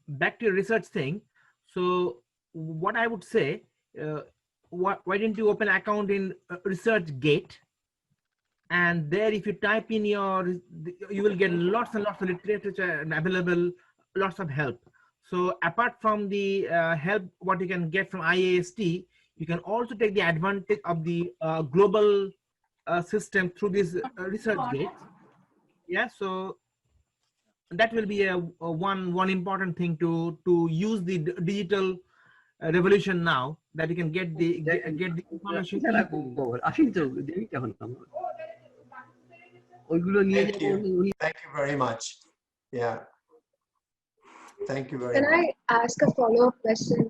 back to your research thing. So what I would say, why didn't you open an account in ResearchGate? And there, if you type in your, you will get lots and lots of literature available, lots of help. So apart from the help, what you can get from IIEST, you can also take the advantage of the global system through this ResearchGate. Yeah, so that will be a one important thing to use the digital revolution now, that you can get the information. Thank you. Thank you very much. Yeah. Thank you very much. Can I ask a follow-up question?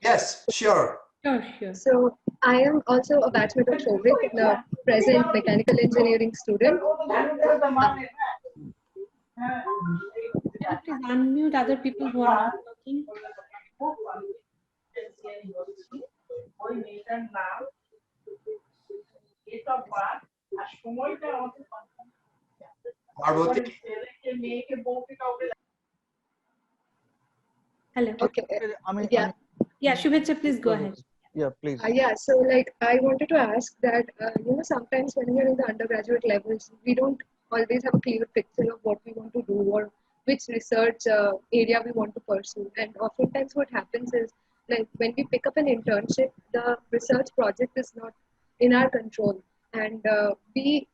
Yes, sure. Sure. So I am also a batchmate of Shobrik, the present mechanical engineering student. Please unmute other people who are not talking. Parbati. Hello. Okay. Yeah. Yeah, Shubhecha, please go ahead. Yeah, please. Yeah, so like I wanted to ask that, sometimes when we're in the undergraduate levels, we don't always have a clear picture of what we want to do or which research area we want to pursue. And oftentimes what happens is, like when we pick up an internship, the research project is not in our control, and we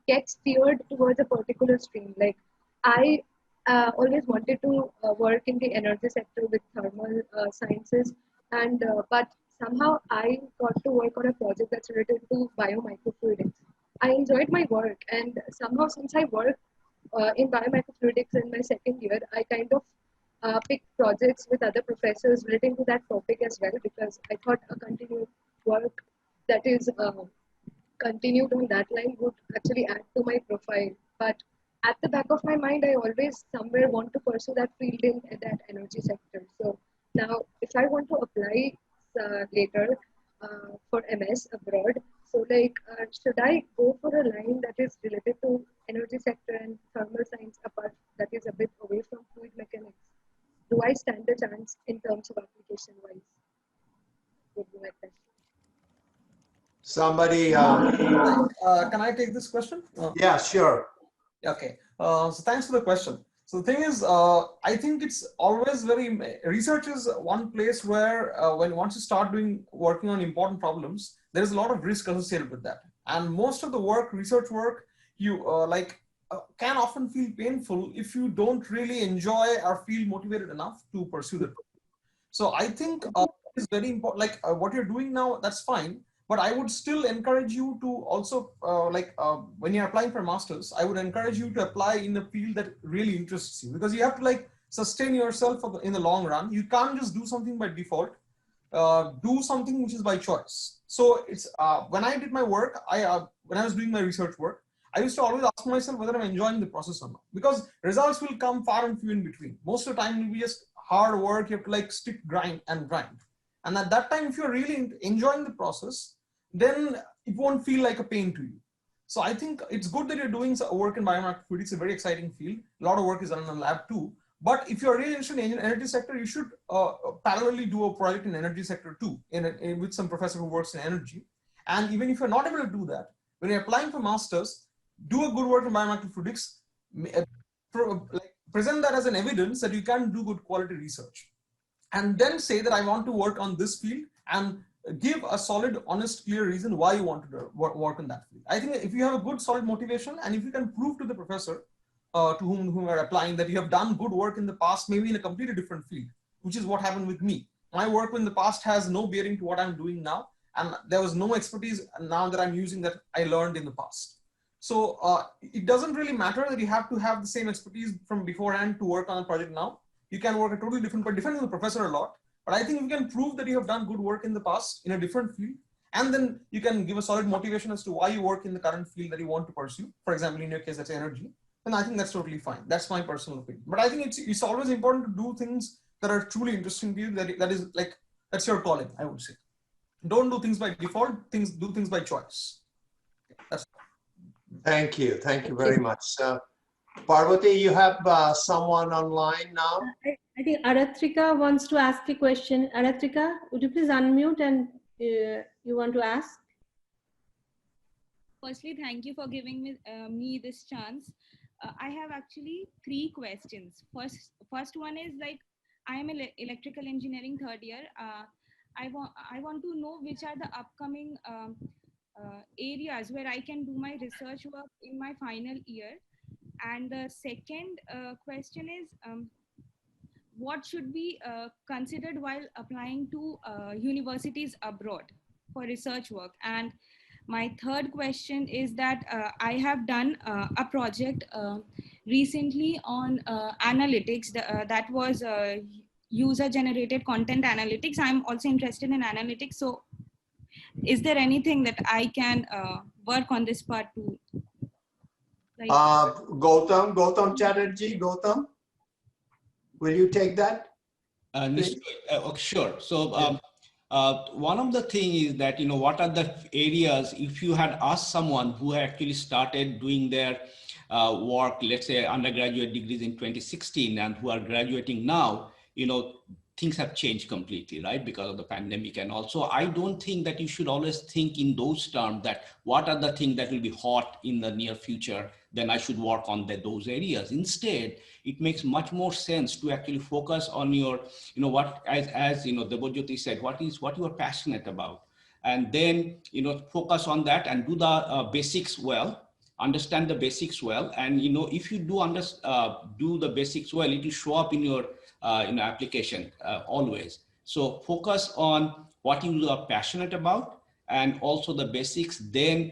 get steered towards a particular stream. Like I always wanted to work in the energy sector with thermal sciences, and but somehow I got to work on a project that's related to biomicrofluidics. I enjoyed my work, and somehow since I worked in biomicrofluidics in my second year, I kind of picked projects with other professors relating to that topic as well, because I thought a continued work that is continued on that line would actually add to my profile. But at the back of my mind, I always somewhere want to pursue that field in that energy sector. So now, if I want to apply later for MS abroad, so like, should I go for a line that is related to energy sector and thermal science apart, that is a bit away from fluid mechanics? Do I stand a chance in terms of application wise? Would be my question. Somebody. Can I take this question? Yeah, sure. Okay. So thanks for the question. So the thing is, I think it's always research is one place where once you start working on important problems, there is a lot of risk associated with that. And most of the research work, you can often feel painful if you don't really enjoy or feel motivated enough to pursue the problem. So I think it's very important, what you're doing now, that's fine. But I would still encourage you to also, when you're applying for masters, I would encourage you to apply in a field that really interests you, because you have to sustain yourself in the long run. You can't just do something by default. Do something which is by choice. So it's when I did my work, when I was doing my research work, I used to always ask myself whether I'm enjoying the process or not, because results will come far and few in between. Most of the time, it will be just hard work. You have to stick, grind. And at that time, if you're really enjoying the process, then it won't feel like a pain to you. So I think it's good that you're doing work in biomicrofluidics. It's a very exciting field. A lot of work is done in the lab too. But if you're really interested in the energy sector, you should parallelly do a project in the energy sector too, with some professor who works in energy. And even if you're not able to do that, when you're applying for masters, do a good work in biomechanical fluidics, present that as an evidence that you can do good quality research, and then say that I want to work on this field and give a solid, honest, clear reason why you want to work on that field. I think if you have a good, solid motivation, and if you can prove to the professor to whom are applying that you have done good work in the past, maybe in a completely different field, which is what happened with me. My work in the past has no bearing to what I'm doing now, and there was no expertise now that I'm using that I learned in the past. So it doesn't really matter that you have to have the same expertise from beforehand to work on a project now. You can work a totally different, but depending on the professor a lot. But I think you can prove that you have done good work in the past in a different field, and then you can give a solid motivation as to why you work in the current field that you want to pursue. For example, in your case, that's energy. Then I think that's totally fine. That's my personal opinion. But I think it's always important to do things that are truly interesting to you. That's your calling, I would say. Don't do things by default. Do things by choice. That's. Thank you very much. Parbati, you have someone online now? I think Aratrika wants to ask a question. Aratrika, would you please unmute and you want to ask? Firstly, thank you for giving me this chance. I have actually 3 questions. First one is like, I am electrical engineering 3rd year. I want to know which are the upcoming areas where I can do my research work in my final year. And the second question is, what should be considered while applying to universities abroad for research work? And my third question is that I have done a project recently on analytics that was user-generated content analytics. I'm also interested in analytics. So is there anything that I can work on this part too? Like, Gautam Chatterjee, Gautam, will you take that? Sure. So one of the things is that, what are the areas, if you had asked someone who actually started doing their work, let's say undergraduate degrees in 2016 and who are graduating now, things have changed completely, right? Because of the pandemic. And also, I don't think that you should always think in those terms that what are the things that will be hot in the near future, then I should work on those areas. Instead, it makes much more sense to actually focus on your, what, as Diwajyoti said, what you are passionate about. And then, focus on that and do the basics well, understand the basics well. And, if you do the basics well, it will show up in your application always. So focus on what you are passionate about and also the basics. Then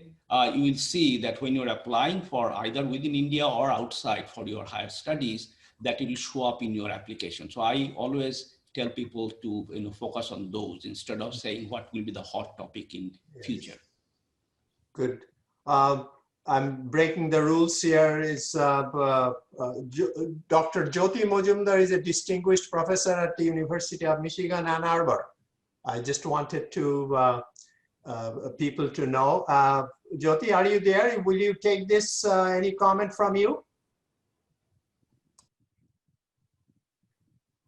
you will see that when you're applying for either within India or outside for your higher studies, that it will show up in your application. So I always tell people to focus on those instead of saying what will be the hot topic in future. Good. I'm breaking the rules here. Is Dr. Jyoti Mojimder is a distinguished professor at the University of Michigan, Ann Arbor. I just wanted to people to know. Jyoti, are you there? Will you take this? Any comment from you?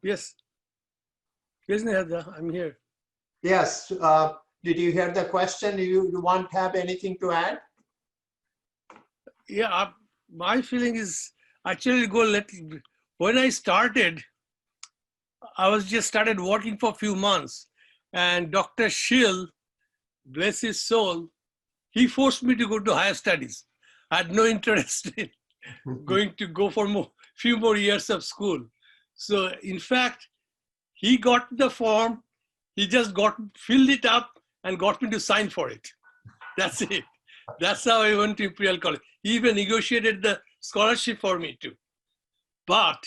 Yes. Yes, Nehada, I'm here. Yes. Did you hear the question? Do you want to have anything to add? Yeah, my feeling is actually when I started, I was just started working for a few months, and Dr. Schill, bless his soul, he forced me to go to higher studies. I had no interest in going to go for few more years of school. So in fact, he got the form, he just filled it up and got me to sign for it. That's it. That's how I went to Imperial College. He even negotiated the scholarship for me too. But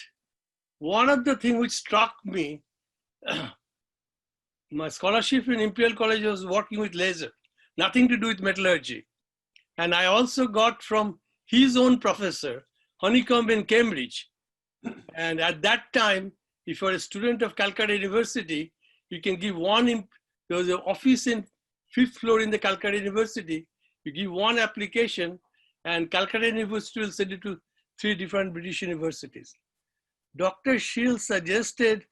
one of the things which struck me, my scholarship in Imperial College was working with laser, nothing to do with metallurgy. And I also got from his own professor, Honeycomb in Cambridge. And at that time, if you're a student of Calcutta University, you can give there was an office in 5th floor in the Calcutta University. You give one application and Calcutta University will send it to 3 different British universities. Dr. Schill suggested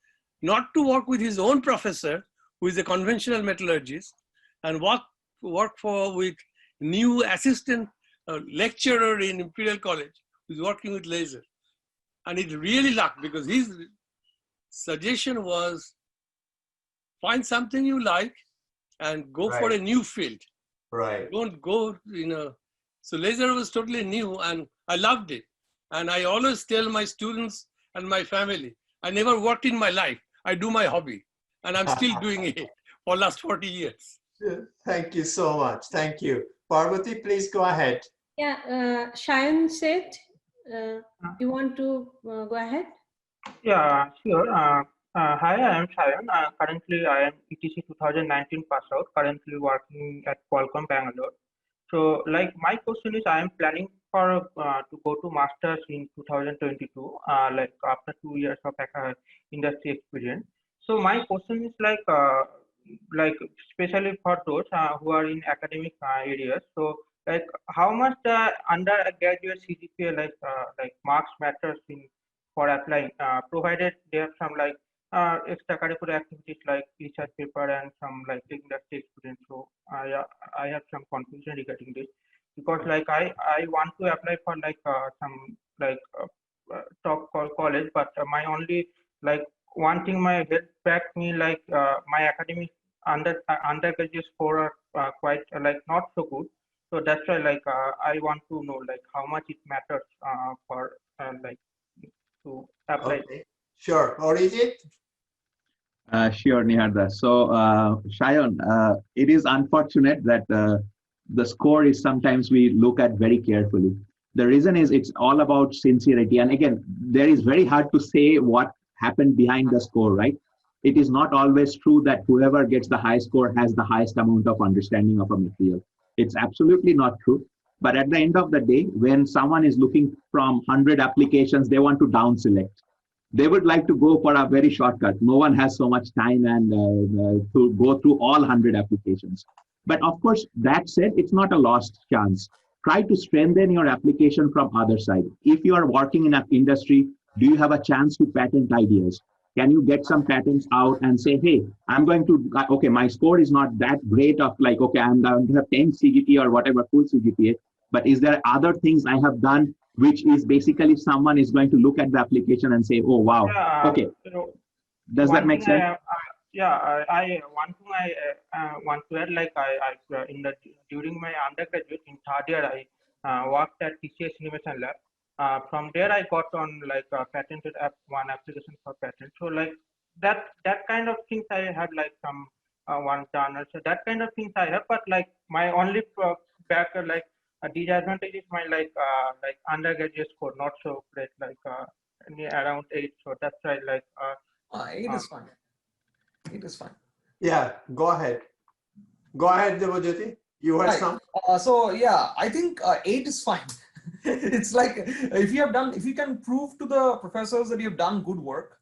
not to work with his own professor, who is a conventional metallurgist, and work with new assistant a lecturer in Imperial College who's working with laser. And it really lucked because his suggestion was find something you like and go for a new field. Right. Don't go, So laser was totally new and I loved it. And I always tell my students and my family, I never worked in my life. I do my hobby and I'm still doing it for last 40 years. Thank you so much. Thank you. Parbati, please go ahead. Yeah, Shayan said, you want to go ahead? Yeah, sure. Hi, I am Shayan. Currently, I am E&TC 2019 pass out, currently working at Qualcomm, Bangalore. So, like, my question is, I am planning for to go to Masters in 2022, like after 2 years of industry experience. So, my question is like especially for those who are in academic areas. So, like, how much the undergraduate CGPA like marks matters in for applying, provided they have some like extracurricular activities like research paper and some like industry experience. So I have some confusion regarding this because like I want to apply for like some like top college, but my only like one thing my held back me like my academic undergraduate score are quite like not so good. So that's why like I want to know like how much it matters for like to apply. Okay. Sure. Origid? Sure, Niharda. So, Shayan, it is unfortunate that the score is sometimes we look at very carefully. The reason is it's all about sincerity. And again, there is very hard to say what happened behind the score, right? It is not always true that whoever gets the high score has the highest amount of understanding of a material. It's absolutely not true. But at the end of the day, when someone is looking from 100 applications, they want to down select. They would like to go for a very shortcut. No one has so much time and to go through all 100 applications. But of course, that said, it's not a lost chance. Try to strengthen your application from other side. If you are working in an industry, do you have a chance to patent ideas? Can you get some patents out and say, hey, I'm going to, okay, my score is not that great of like, okay, I'm going to have 10 CGPA or whatever full CGPA, but is there other things I have done which is basically someone is going to look at the application and say, oh, wow, okay. Does that make sense? I one thing I want to add, like during my undergraduate in third year, I worked at TCS Innovation Lab. From there, I got on like a patented one application for patent. So like that kind of things I have like some one journal. So that kind of things I have, but like my only back like a disadvantage is my like undergraduate score not so great, like around 8. So that's why like 8 is fine. 8 is fine. Yeah, go ahead. Go ahead, Diwajyoti. You had some. So yeah, I think 8 is fine. It's like if you can prove to the professors that you've done good work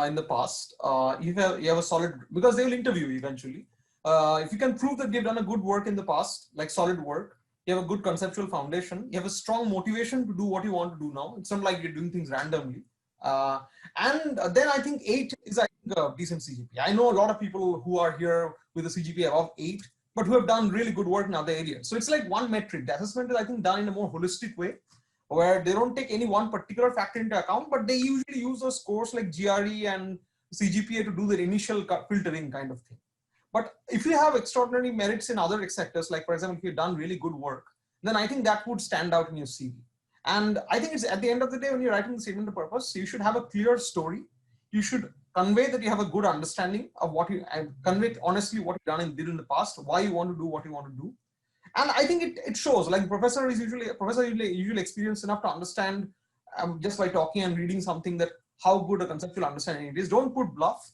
in the past, you have a solid, because they will interview you eventually. If you can prove that you've done a good work in the past, like solid work, you have a good conceptual foundation, you have a strong motivation to do what you want to do now. It's not like you're doing things randomly. And then I think 8 is, I think, a decent CGPA. I know a lot of people who are here with a CGPA above 8, but who have done really good work in other areas. So it's like one metric. The assessment is, I think, done in a more holistic way, where they don't take any one particular factor into account, but they usually use those scores like GRE and CGPA to do their initial filtering kind of thing. But if you have extraordinary merits in other sectors, like for example, if you've done really good work, then I think that would stand out in your CV. And I think it's at the end of the day, when you're writing the statement of purpose, you should have a clear story. You should convey that you have a good understanding of what you, and convey honestly what you've done and did in the past, why you want to do what you want to do. And I think it shows. Like professor is usually experienced enough to understand just by talking and reading something that how good a conceptual understanding it is. Don't put bluff,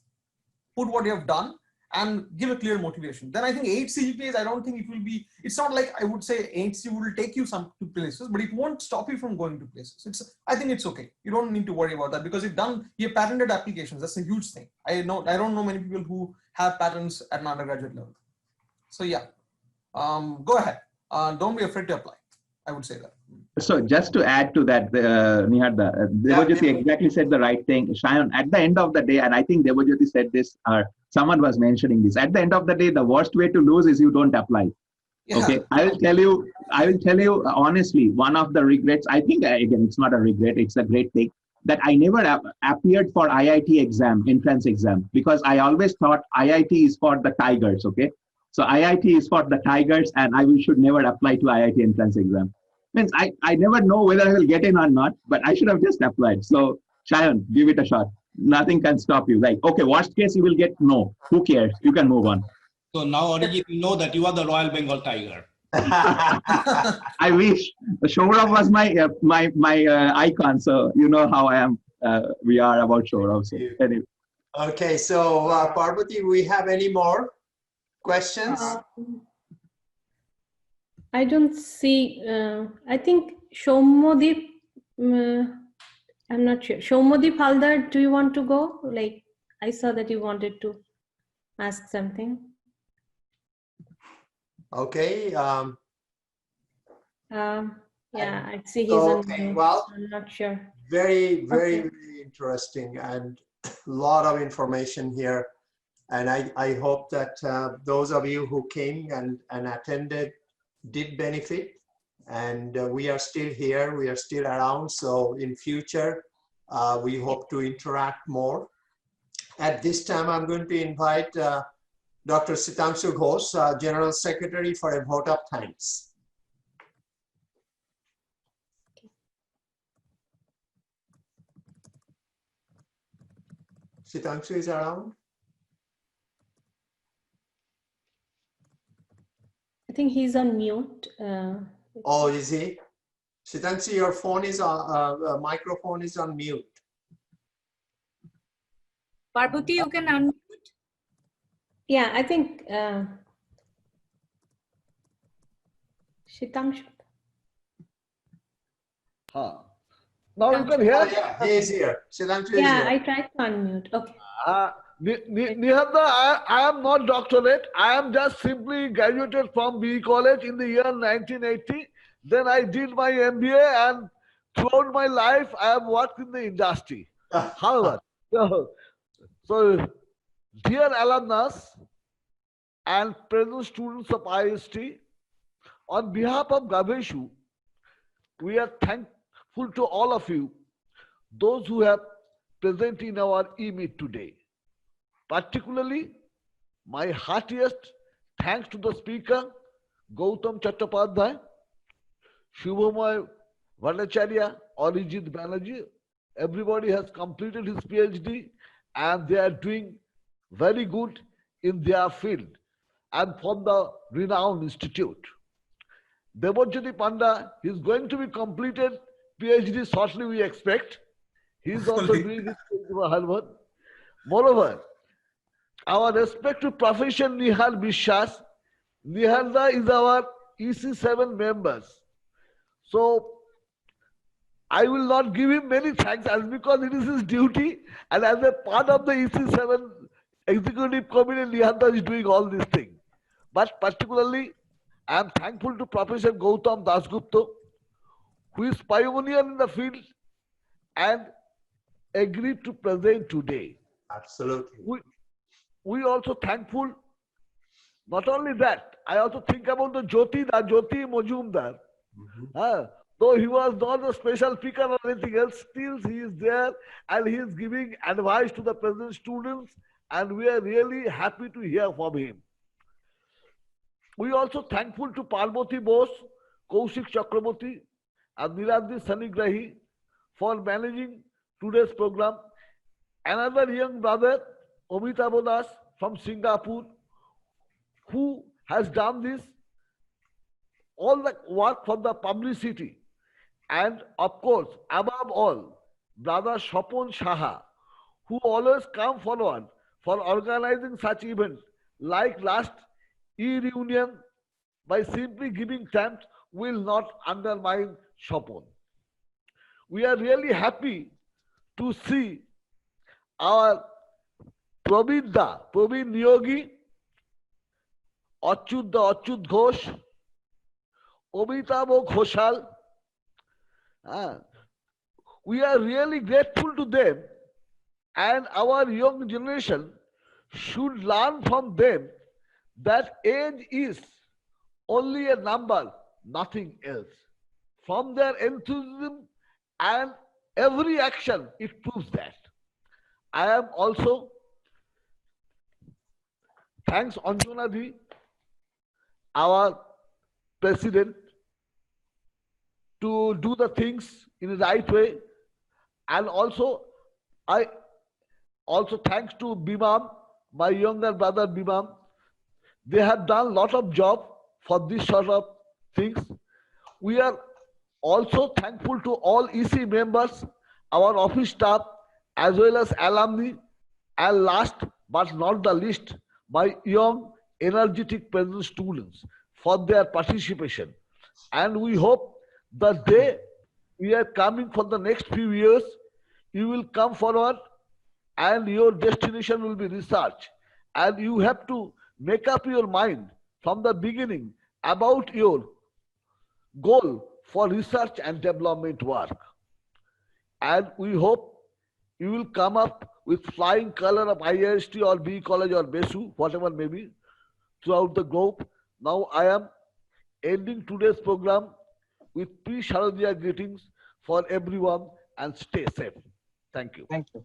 put what you have done and give a clear motivation. Then I think 8 CGPAs, I don't think it will be, it's not like I would say 8 C will take you some to places, but it won't stop you from going to places. I think it's okay. You don't need to worry about that because you have patented applications. That's a huge thing. I don't know many people who have patents at an undergraduate level. So yeah, go ahead. Don't be afraid to apply. I would say that. So just to add to that, Niharda, Devajyoti exactly said the right thing. Shayan, at the end of the day, and I think Devajyoti said this, someone was mentioning this, at the end of the day, the worst way to lose is you don't apply. Okay, I will tell you honestly, one of the regrets, I think, again, it's not a regret, it's a great thing, that I never appeared for IIT exam, entrance exam, because I always thought IIT is for the tigers, okay? So IIT is for the tigers, and I should never apply to IIT entrance exam. Means I never know whether I will get in or not, but I should have just applied. So Shayan, give it a shot. Nothing can stop you. Like, okay, worst case, you will get no. Who cares? You can move on. So now, Origid, we know that you are the Royal Bengal tiger. I wish. Shourav was my icon, so you know how I am. We are about Shourav. So anyway. Okay, so Parbati, we have any more questions? I don't see. I think Shomodip. I'm not sure. Shomodip Haldar, do you want to go? Like, I saw that you wanted to ask something. Okay. Yeah, I see he's so, on mute. well, I'm not sure. Very, very interesting and a lot of information here. And I hope that those of you who came and attended did benefit. And we are still here, we are still around. So in future, we hope to interact more. At this time, I'm going to invite Dr. Sitanshu Ghosh, General Secretary for A Vote of Thanks. Sitanshu is around? I think he's on mute. Oh, is he? Sitanshu, your phone is on, microphone is on mute. Parbati, you can unmute. Yeah, I think Shitangshu. Now you can hear? Yeah, he is here. Shitangshu is Yeah, here. I tried to unmute. Okay. Nihanda, I am not doctorate. I am just simply graduated from BE College in the year 1980. Then I did my MBA, and throughout my life, I have worked in the industry. However, so dear alumnus and present students of IIST, on behalf of GAABESU, we are thankful to all of you, those who have present in our e-meet today. Particularly, my heartiest thanks to the speaker, Gautam Chattopadhyay, Suhama Bhattacharya, Origid Banerjee. Everybody has completed his PhD and they are doing very good in their field and from the renowned institute. Diwajyoti Panda is going to be completed PhD shortly, we expect. He is also doing his PhD for Harvard. Moreover, our respective profession Nihal Bishas, Nihalda is our EC7 members. So I will not give him many thanks as because it is his duty, and as a part of the EC7 executive committee, Nihalda is doing all these things. But particularly, I am thankful to Professor Gautam Dasgupta, who is pioneer in the field and agreed to present today. Absolutely. We also thankful. Not only that, I also think about the Jyoti Mojimder. Though he was not a special speaker or anything else, still he is there and he is giving advice to the present students, and we are really happy to hear from him. We also thankful to Parbati Bose, Kaushik Chakraborty, and Niladri Sanigrahi for managing today's program. Another young brother, Amitabh Das from Singapore, who has done this, all the work for the publicity. And of course, above all, brother Swapan Saha, who always come forward for organizing such events like last e-reunion by simply giving thanks will not undermine Swapan. We are really happy to see our Praveen Niyogi, Achyut Ghosh, Amitabh Ghoshal. We are really grateful to them, and our young generation should learn from them that age is only a number, nothing else. From their enthusiasm and every action, it proves that. I am also, thanks Anjana ji, our president, to do the things in the right way. And also, I also thanks to Bimam, my younger brother Bimam. They have done a lot of job for this sort of things. We are also thankful to all EC members, our office staff, as well as alumni, and last but not the least, my young, energetic present students for their participation. And we hope the day we are coming for the next few years, you will come forward and your destination will be research. And you have to make up your mind from the beginning about your goal for research and development work. And we hope you will come up with flying color of IIST or B College or GAABESU, whatever may be, throughout the globe. Now I am ending today's program with pre-Sharadiya greetings for everyone and stay safe. Thank you. Thank you.